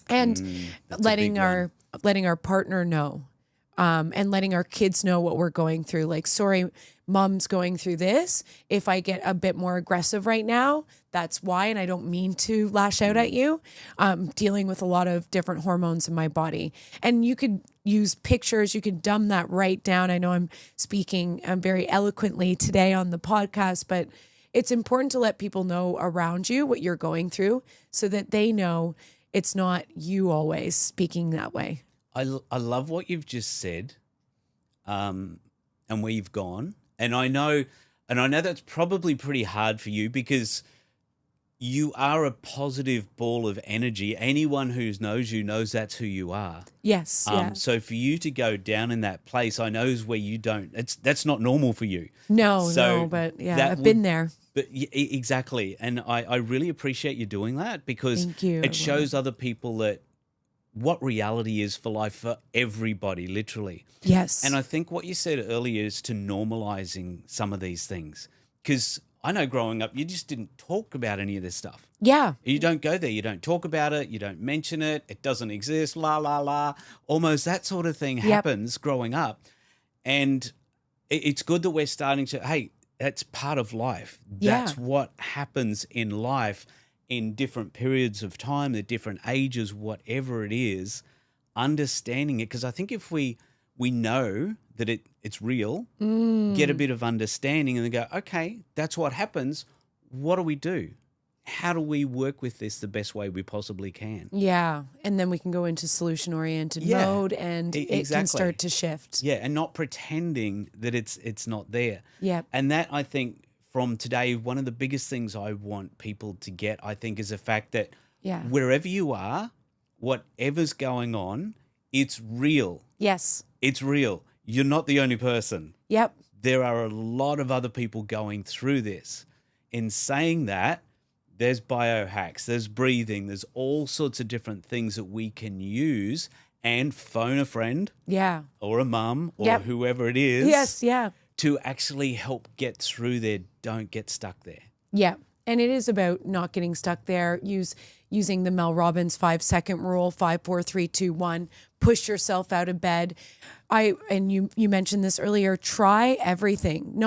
and letting our partner know, and letting our kids know what we're going through. Like, sorry, mom's going through this. If I get a bit more aggressive right now, that's why, and I don't mean to lash out at you. I'm dealing with a lot of different hormones in my body. And you could use pictures. You could dumb that right down. I know I'm speaking very eloquently today on the podcast, but it's important to let people know around you what you're going through so that they know it's not you always speaking that way. I love what you've just said, and where you've gone. And I know that's probably pretty hard for you because you are a positive ball of energy. Anyone who knows you knows that's who you are. Yes. Yeah. So for you to go down in that place, I know is where you don't. That's not normal for you. No, but yeah, I've been there. But exactly, and I really appreciate you doing that because Thank you. It shows other people that what reality is for life for everybody, literally. Yes. And I think what you said earlier is to normalizing some of these things, because I know growing up, you just didn't talk about any of this stuff. Yeah. You don't go there. You don't talk about it. You don't mention it. It doesn't exist. La, la, la. Almost that sort of thing happens growing up. And it's good that we're starting to, hey, that's part of life. That's what happens in life in different periods of time, at different ages, whatever it is, understanding it. Because I think if we know that it's real, get a bit of understanding and then go, okay, that's what happens. What do we do? How do we work with this the best way we possibly can? Yeah. And then we can go into solution-oriented mode and it can start to shift. Yeah, and not pretending that it's not there. Yeah. And that, I think, from today, one of the biggest things I want people to get, I think, is the fact that wherever you are, whatever's going on, it's real. Yes. It's real. You're not the only person. Yep. There are a lot of other people going through this. In saying that, there's biohacks, there's breathing, there's all sorts of different things that we can use, and phone a friend or a mum or whoever it is. Yes, yeah. To actually help get through there. Don't get stuck there. Yeah. And it is about not getting stuck there. Using the Mel Robbins 5-second rule, 5, 4, 3, 2, 1. Push yourself out of bed. You mentioned this earlier. Try everything.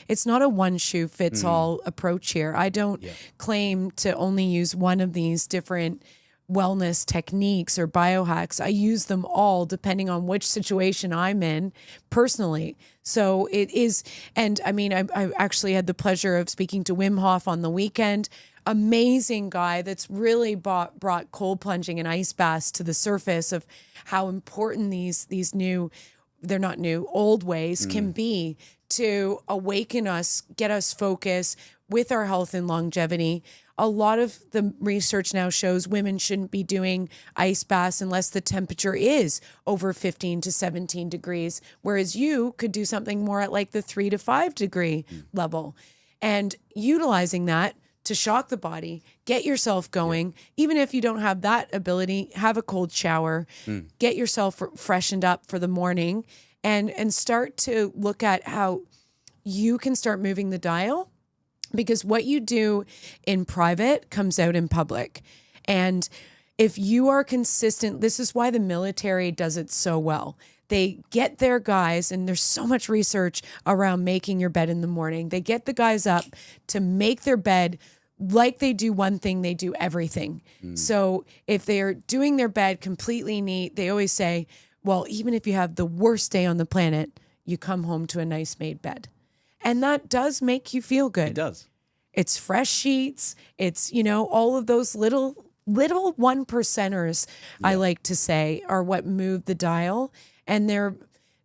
It's not a one shoe fits all approach here. I don't claim to only use one of these different wellness techniques or biohacks. I use them all depending on which situation I'm in personally. So it is, and I mean, I actually had the pleasure of speaking to Wim Hof on the weekend. Amazing guy that's really brought cold plunging and ice baths to the surface of how important these new, they're not new, old ways can be to awaken us, get us focused with our health and longevity. A lot of the research now shows women shouldn't be doing ice baths unless the temperature is over 15 to 17 degrees, whereas you could do something more at like the 3 to 5 degree level. And utilizing that to shock the body, get yourself going. Even if you don't have that ability, have a cold shower, get yourself freshened up for the morning, and start to look at how you can start moving the dial, because what you do in private comes out in public. And if you are consistent, this is why the military does it so well. They get their guys, and there's so much research around making your bed in the morning. They get the guys up to make their bed like they do one thing, they do everything. So if they're doing their bed completely neat, they always say, well, even if you have the worst day on the planet, you come home to a nice made bed. And that does make you feel good. It does. It's fresh sheets. It's, all of those little one percenters, I like to say, are what move the dial, and they're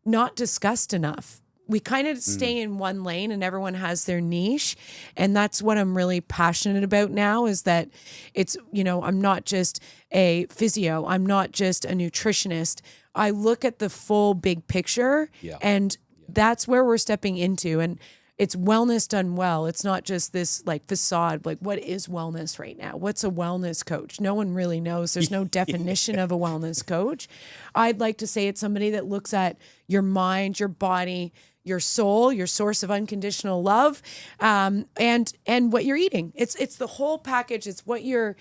not discussed enough. We kind of stay in one lane and everyone has their niche. And that's what I'm really passionate about now, is that it's, I'm not just a physio. I'm not just a nutritionist. I look at the full big picture, and that's where we're stepping into. And it's wellness done well. It's not just this like facade. Like, what is wellness right now? What's a wellness coach? No one really knows. There's no definition of a wellness coach. I'd like to say it's somebody that looks at your mind, your body, your soul, your source of unconditional love, and what you're eating. It's the whole package. It's what your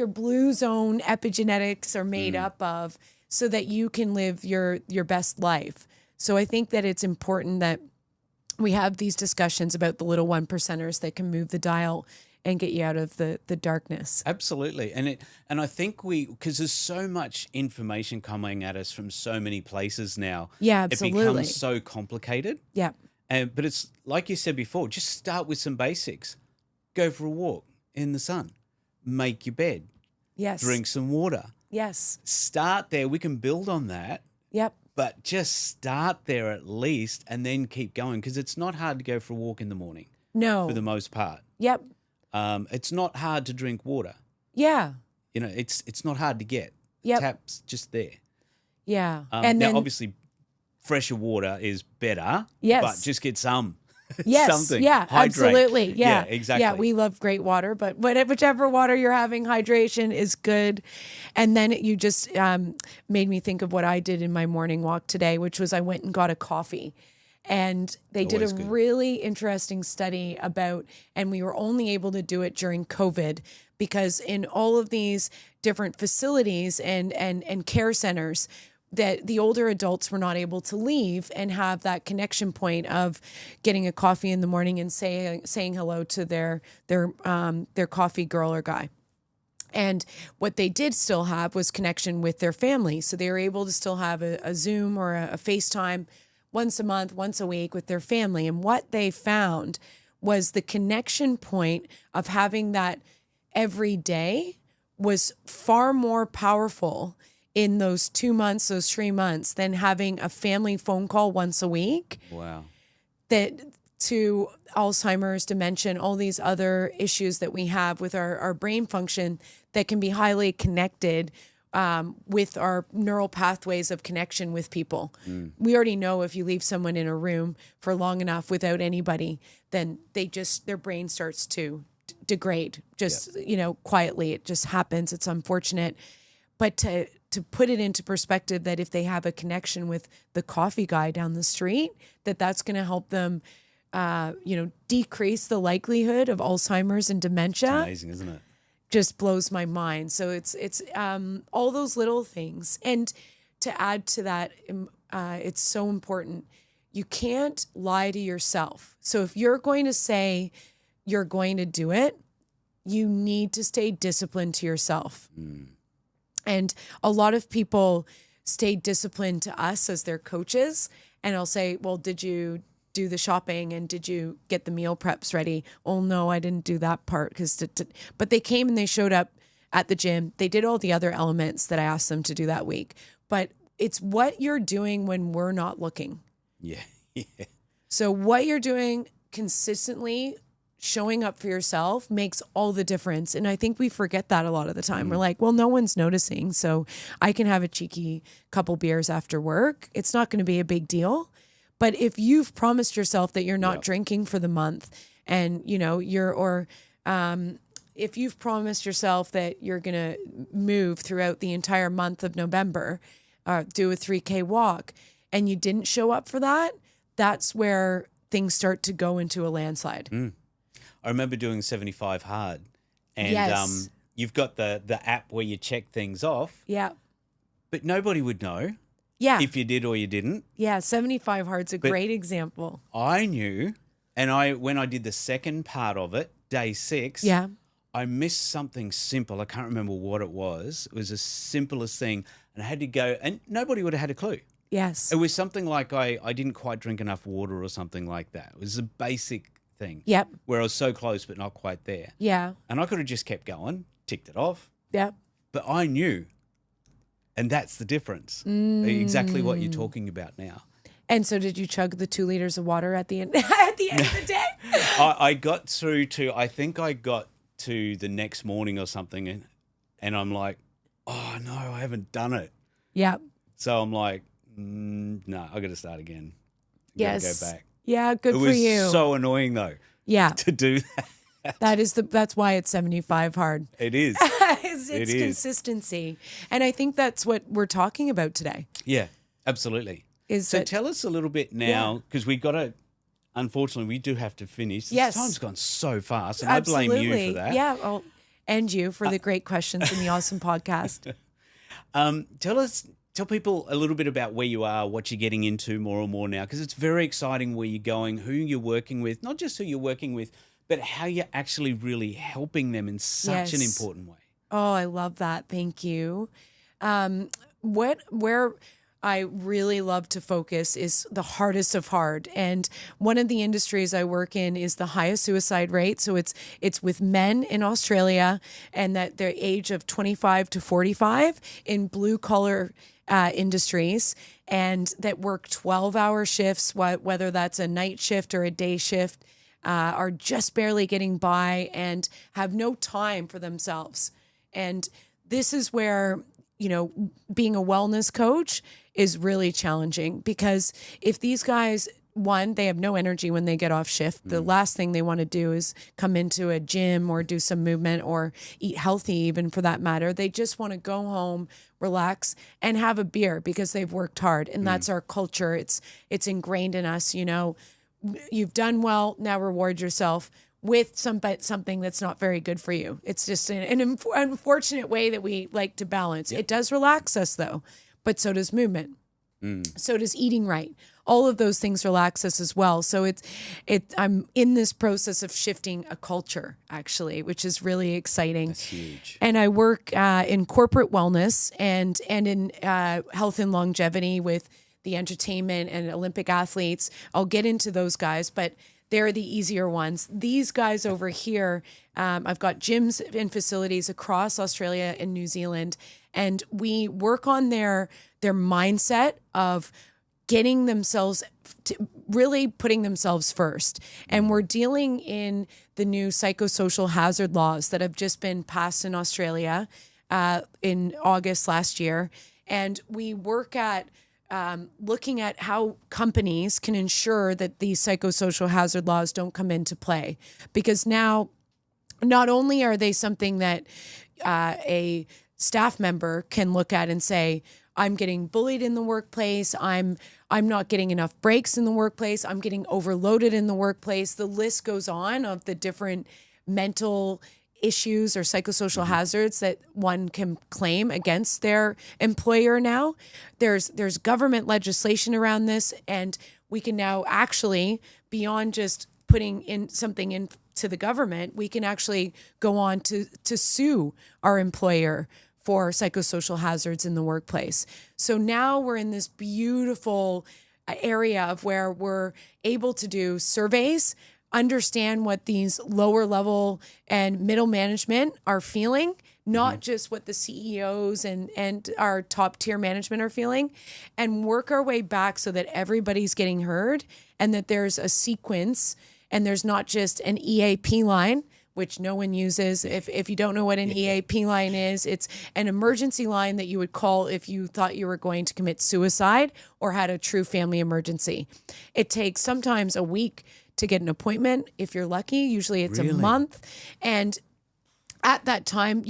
blue zone epigenetics are made up of, so that you can live your best life. So I think that it's important that we have these discussions about the little one percenters that can move the dial and get you out of the darkness. Absolutely. And I think because there's so much information coming at us from so many places now. Yeah, absolutely. It becomes so complicated. Yeah. But it's like you said before, just start with some basics. Go for a walk in the sun. Make your bed. Yes. Drink some water. Yes. Start there. We can build on that. Yep. But just start there at least, and then keep going, because it's not hard to go for a walk in the morning. No. For the most part. Yep. It's not hard to drink water. Yeah. It's not hard to get. Yep. Tap's just there. Yeah. And now, obviously, fresher water is better. Yes. But just get some. Yes. Something. Yeah. Hydrate. Absolutely. Yeah. Exactly. Yeah. We love great water, but whichever water you're having, hydration is good. And then you just made me think of what I did in my morning walk today, which was I went and got a coffee. And they did a really interesting study about, and we were only able to do it during COVID, because in all of these different facilities and care centers, that the older adults were not able to leave and have that connection point of getting a coffee in the morning and saying hello to their coffee girl or guy. And what they did still have was connection with their family. So they were able to still have a Zoom or a FaceTime once a month, once a week with their family. And what they found was the connection point of having that every day was far more powerful in those 2 months, those 3 months, than having a family phone call once a week. Wow. That to Alzheimer's, dementia, all these other issues that we have with our brain function that can be highly connected with our neural pathways of connection with people. We already know if you leave someone in a room for long enough without anybody, then their brain starts to degrade quietly. It just happens. It's unfortunate. But to put it into perspective, that if they have a connection with the coffee guy down the street, that's going to help them, decrease the likelihood of Alzheimer's and dementia. It's amazing, isn't it? Just blows my mind. So it's all those little things. And to add to that, it's so important. You can't lie to yourself. So if you're going to say you're going to do it, you need to stay disciplined to yourself. And a lot of people stay disciplined to us as their coaches. And I'll say, well, did you do the shopping and did you get the meal preps ready? Oh, no, I didn't do that part. But they came and they showed up at the gym. They did all the other elements that I asked them to do that week. But it's what you're doing when we're not looking. Yeah. So what you're doing consistently, showing up for yourself, makes all the difference. And I think we forget that a lot of the time. We're like, well, no one's noticing, so I can have a cheeky couple beers after work. It's not going to be a big deal. But if you've promised yourself that you're not drinking for the month, and if you've promised yourself that you're going to move throughout the entire month of November, do a 3K walk, and you didn't show up for that, that's where things start to go into a landslide. I remember doing 75 hard, and Yes. you've got the app where you check things off, Yeah. but nobody would know Yeah. if you did or you didn't. Yeah. 75 hard's a But- great example. I knew, and when I did the second part of it, day 6, Yeah. I missed something simple. I can't remember what it was. It was the simplest thing, and I had to go, and nobody would have had a clue. Yes. It was something like I didn't quite drink enough water or something like that. It was a basic thing. Yep. Where I was so close but not quite there. Yeah. And I could have just kept going, ticked it off, Yep. but I knew. And that's the difference. Exactly what you're talking about now. And so did you chug the 2 liters of water at the end at the end of the day? I got through to, I think I got to the next morning or something, and I'm like, oh no, I haven't done it. Yeah. So I'm like, no, I got to start again. Yes. Go back. Yeah, good It for was you. so annoying though Yeah. to do that. That's why it's 75 hard. It is. it's It is. consistency. And I think that's what we're talking about today. Yeah, absolutely. Is So that tell us a little bit now, because we got to, unfortunately, we do have to finish. Yes. Time's gone so fast, and I blame you for that. Yeah, well, and you for the great questions in the awesome podcast. Tell people a little bit about where you are, what you're getting into more and more now, because it's very exciting where you're going, who you're working with, not just who you're working with, but how you're actually really helping them in such an Yes. important way. Oh, I love that. Thank you. Where I really love to focus is the hardest of hard. And one of the industries I work in is the highest suicide rate. So it's with men in Australia, and that their age of 25 to 45 in blue collar industries, and that work 12-hour shifts, whether that's a night shift or a day shift, are just barely getting by and have no time for themselves. And this is where, being a wellness coach is really challenging, because if these guys, one, they have no energy when they get off shift. The last thing they want to do is come into a gym or do some movement or eat healthy, even for that matter. They just want to go home, relax, and have a beer because they've worked hard. And that's our culture. It's ingrained in us. You've done well, now reward yourself with something that's not very good for you. It's just an unfortunate way that we like to balance. It does relax us though, but so does movement. So does eating right. All of those things relax us as well. So I'm in this process of shifting a culture, actually, which is really exciting. That's huge. And I work in corporate wellness and in health and longevity with the entertainment and Olympic athletes. I'll get into those guys, but they're the easier ones. These guys over here, I've got gyms and facilities across Australia and New Zealand, and we work on their mindset of getting themselves really putting themselves first. And we're dealing in the new psychosocial hazard laws that have just been passed in Australia in August last year. And we work at looking at how companies can ensure that these psychosocial hazard laws don't come into play. Because now, not only are they something that a staff member can look at and say, I'm getting bullied in the workplace, I'm not getting enough breaks in the workplace, I'm getting overloaded in the workplace. The list goes on of the different mental issues or psychosocial hazards that one can claim against their employer now. There's government legislation around this, and we can now actually, beyond just putting in something into the government, we can actually go on to sue our employer for psychosocial hazards in the workplace. So now we're in this beautiful area of where we're able to do surveys, understand what these lower level and middle management are feeling, not just what the CEOs and our top tier management are feeling, and work our way back so that everybody's getting heard and that there's a sequence and there's not just an EAP line, which no one uses. If you don't know what an EAP line is, it's an emergency line that you would call if you thought you were going to commit suicide or had a true family emergency. It takes sometimes a week to get an appointment. If you're lucky, usually it's a month. And at that time,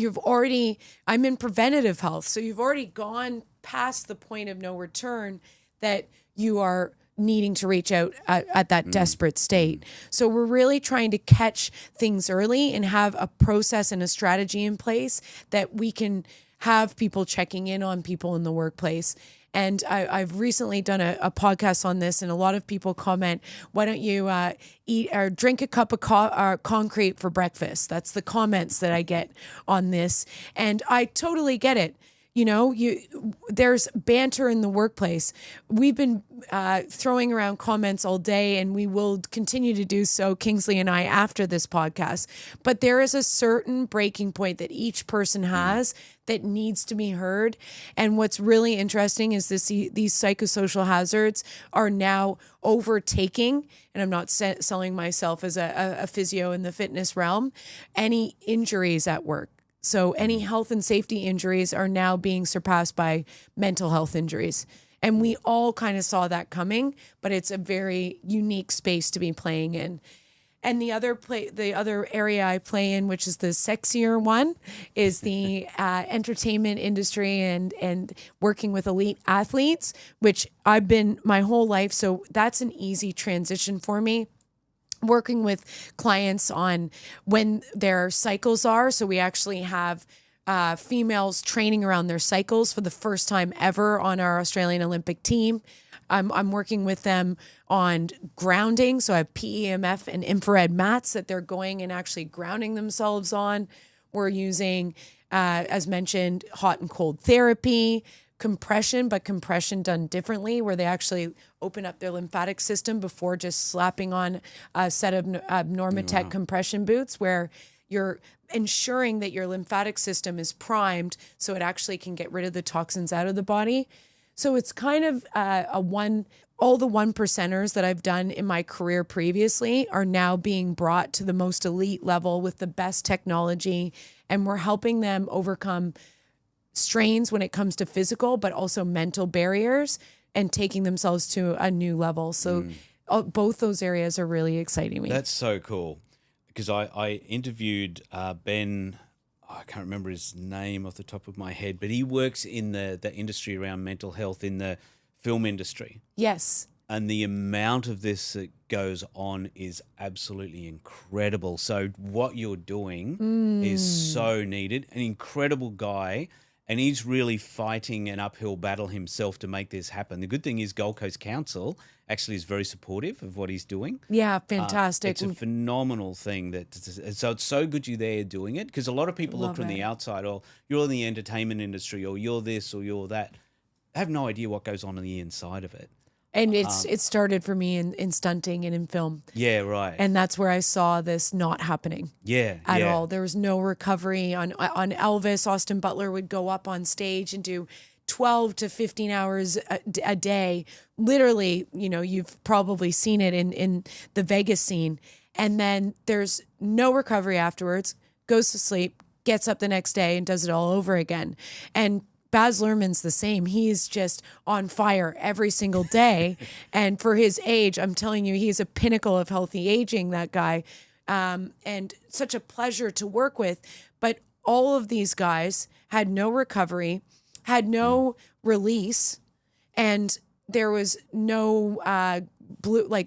I'm in preventative health. So you've already gone past the point of no return that you are needing to reach out at that desperate state. So we're really trying to catch things early and have a process and a strategy in place that we can have people checking in on people in the workplace. And I've recently done a podcast on this, and a lot of people comment, why don't you eat or drink a cup of concrete for breakfast? That's the comments that I get on this. And I totally get it. You know, there's banter in the workplace. We've been throwing around comments all day, and we will continue to do so, Kingsley and I, after this podcast. But there is a certain breaking point that each person has that needs to be heard. And what's really interesting is these psychosocial hazards are now overtaking, and I'm not selling myself as a physio in the fitness realm, any injuries at work. So any health and safety injuries are now being surpassed by mental health injuries. And we all kind of saw that coming, but it's a very unique space to be playing in. And the other area I play in, which is the sexier one, is the entertainment industry and working with elite athletes, which I've been my whole life. So that's an easy transition for me. Working with clients on when their cycles are. So we actually have females training around their cycles for the first time ever on our Australian Olympic team. I'm working with them on grounding. So I have PEMF and infrared mats that they're going and actually grounding themselves on. We're using, as mentioned, hot and cold therapy, compression, but compression done differently, where they actually open up their lymphatic system before just slapping on a set of Normatec compression boots, where you're ensuring that your lymphatic system is primed so it actually can get rid of the toxins out of the body. So it's kind of all the 1%ers that I've done in my career previously are now being brought to the most elite level with the best technology, and we're helping them overcome strains when it comes to physical, but also mental barriers and taking themselves to a new level. So both those areas are really exciting me. That's so cool, because I interviewed Ben, I can't remember his name off the top of my head, but he works in the industry around mental health in the film industry. Yes. And the amount of this that goes on is absolutely incredible. So what you're doing is so needed. An incredible guy. And he's really fighting an uphill battle himself to make this happen. The good thing is Gold Coast Council actually is very supportive of what he's doing. Yeah, fantastic. It's a phenomenal thing. So it's so good you're there doing it, because a lot of people look from the outside, or you're in the entertainment industry, or you're this, or you're that. They have no idea what goes on the inside of it. And it started for me in stunting and in film. Yeah, right. And that's where I saw this not happening. At all. There was no recovery on Elvis. Austin Butler would go up on stage and do 12 to 15 hours a day. Literally, you know, you've probably seen it in the Vegas scene. And then there's no recovery afterwards, goes to sleep, gets up the next day and does it all over again. And Baz Luhrmann's the same. He's just on fire every single day. And for his age, I'm telling you, he's a pinnacle of healthy aging, that guy. And such a pleasure to work with. But all of these guys had no recovery, had no release, and there was no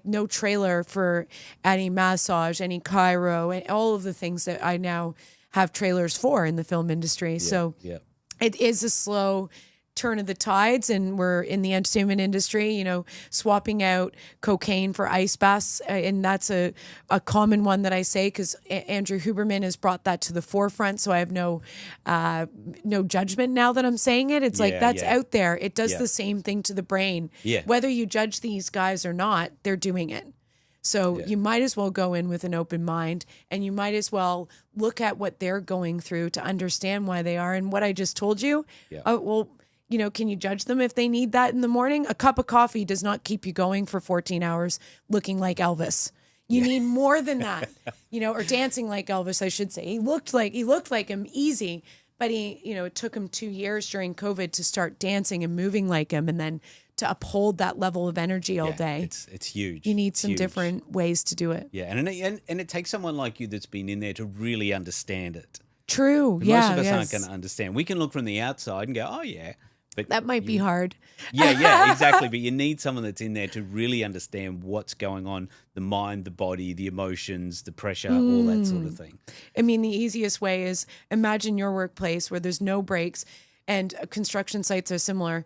no trailer for any massage, any chiro, and all of the things that I now have trailers for in the film industry. It is a slow turn of the tides, and we're in the entertainment industry, you know, swapping out cocaine for ice baths. And that's a common one that I say, because Andrew Huberman has brought that to the forefront. So I have no judgment now that I'm saying it. It's that's out there. It does the same thing to the brain. Whether you judge these guys or not, they're doing it. So you might as well go in with an open mind, and you might as well look at what they're going through to understand why they are. And what I just told you, well, you know, can you judge them if they need that in the morning? A cup of coffee does not keep you going for 14 hours looking like Elvis. You need more than that, you know, or dancing like Elvis, I should say. He looked like him easy, but it took him 2 years during COVID to start dancing and moving like him, and then to uphold that level of energy all day. It's huge. You need some different ways to do it. Yeah, and it takes someone like you that's been in there to really understand it. True. Most of us aren't going to understand. We can look from the outside and go, oh yeah, But That might be hard. yeah, exactly. But you need someone that's in there to really understand what's going on, the mind, the body, the emotions, the pressure, all that sort of thing. I mean, the easiest way is imagine your workplace where there's no breaks, and construction sites are similar.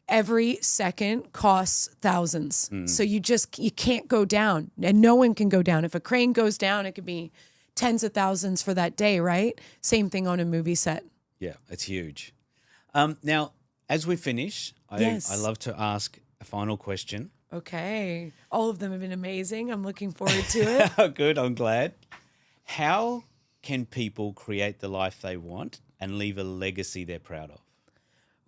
Every second costs thousands. So you can't go down, and no one can go down. If a crane goes down, it could be tens of thousands for that day, right? Same thing on a movie set. Yeah, it's huge. Now, as we finish, Yes. I love to ask a final question. Okay. All of them have been amazing. I'm looking forward to it. Good, I'm glad. How can people create the life they want and leave a legacy they're proud of?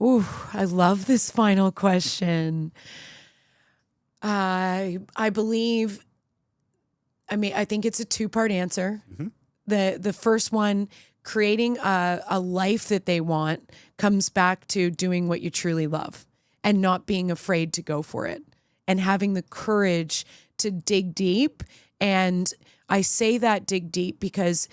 Ooh, I love this final question. I believe, I think it's a two-part answer. The first one, creating a life that they want, comes back to doing what you truly love and not being afraid to go for it and having the courage to dig deep. And I say that dig deep because,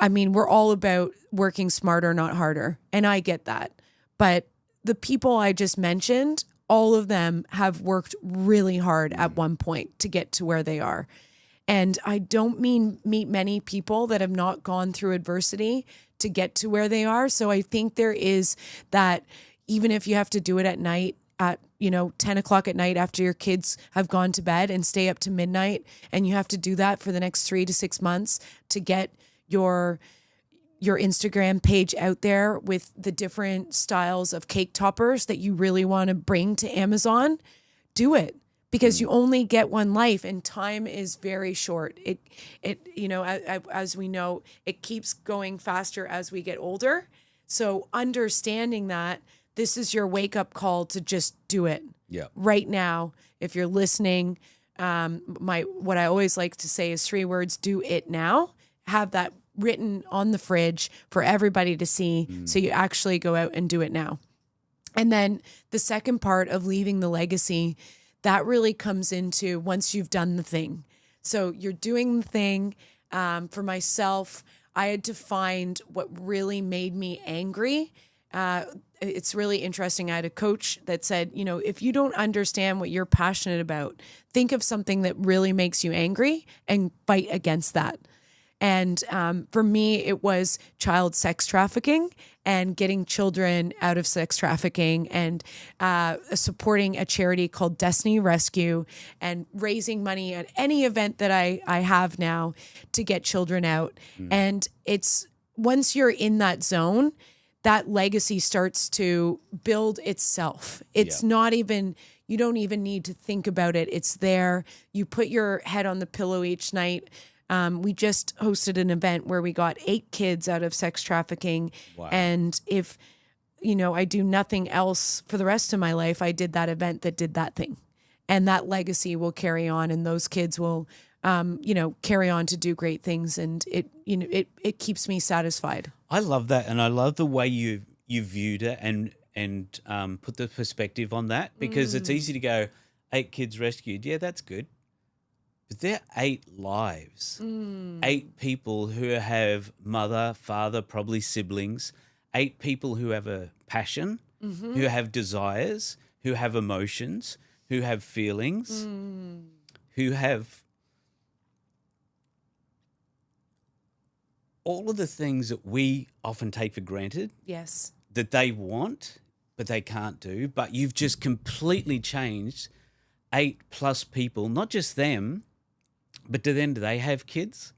we're all about working smarter, not harder. And I get that. But the people I just mentioned, all of them have worked really hard at one point to get to where they are. And I don't meet many people that have not gone through adversity to get to where they are. So I think there is that, even if you have to do it at night at 10 o'clock at night after your kids have gone to bed and stay up to midnight, and you have to do that for the next 3 to 6 months to get your Instagram page out there with the different styles of cake toppers that you really want to bring to Amazon, do it. Because you only get one life, and time is very short. As we know, it keeps going faster as we get older. So understanding that, this is your wake up call to just do it. Yeah. Right now, if you're listening, what I always like to say is 3 words: do it now. Have that written on the fridge for everybody to see, so you actually go out and do it now. And then the second part of leaving the legacy, that really comes into once you've done the thing. So you're doing the thing. For myself, I had to find what really made me angry. It's really interesting. I had a coach that said, if you don't understand what you're passionate about, think of something that really makes you angry and fight against that. And for me, it was child sex trafficking and getting children out of sex trafficking, and supporting a charity called Destiny Rescue, and raising money at any event that I have now to get children out. And it's once you're in that zone, that legacy starts to build itself. It's not even, you don't even need to think about it. It's there. You put your head on the pillow each night. We just hosted an event where we got 8 kids out of sex trafficking. Wow. And if, I do nothing else for the rest of my life, I did that event that did that thing. And that legacy will carry on, and those kids will, carry on to do great things. And it keeps me satisfied. I love that. And I love the way you viewed it and put the perspective on that, because it's easy to go, 8 kids rescued. Yeah, that's good. But they're 8 lives, 8 people who have mother, father, probably siblings, 8 people who have a passion, who have desires, who have emotions, who have feelings, who have all of the things that we often take for granted. Yes. That they want, but they can't do. But you've just completely changed 8+ people, not just them, but do they have kids?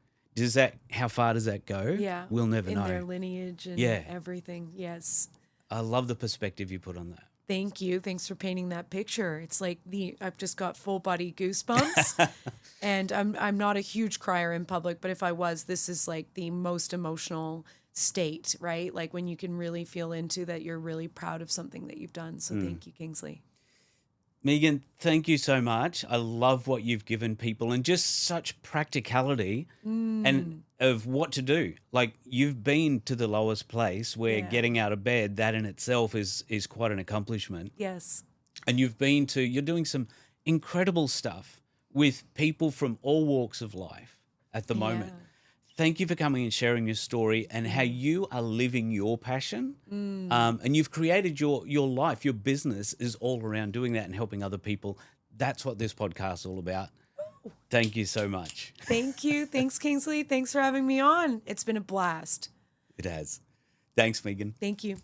How far does that go? Yeah. We'll never know. In their lineage and everything. Yes. I love the perspective you put on that. Thank you. Thanks for painting that picture. It's like I've just got full body goosebumps. And I'm not a huge crier in public, but if I was, this is like the most emotional state, right? Like when you can really feel into that you're really proud of something that you've done. So thank you, Kingsley. Megan, thank you so much. I love what you've given people, and just such practicality and of what to do. Like, you've been to the lowest place where getting out of bed, that in itself is quite an accomplishment. Yes. And you're doing some incredible stuff with people from all walks of life at the moment. thank you for coming and sharing your story and how you are living your passion. And you've created your life, your business is all around doing that and helping other people. That's what this podcast is all about. Thank you so much. Thank you. Thanks, Kingsley. Thanks for having me on. It's been a blast. It has. Thanks, Megan. Thank you.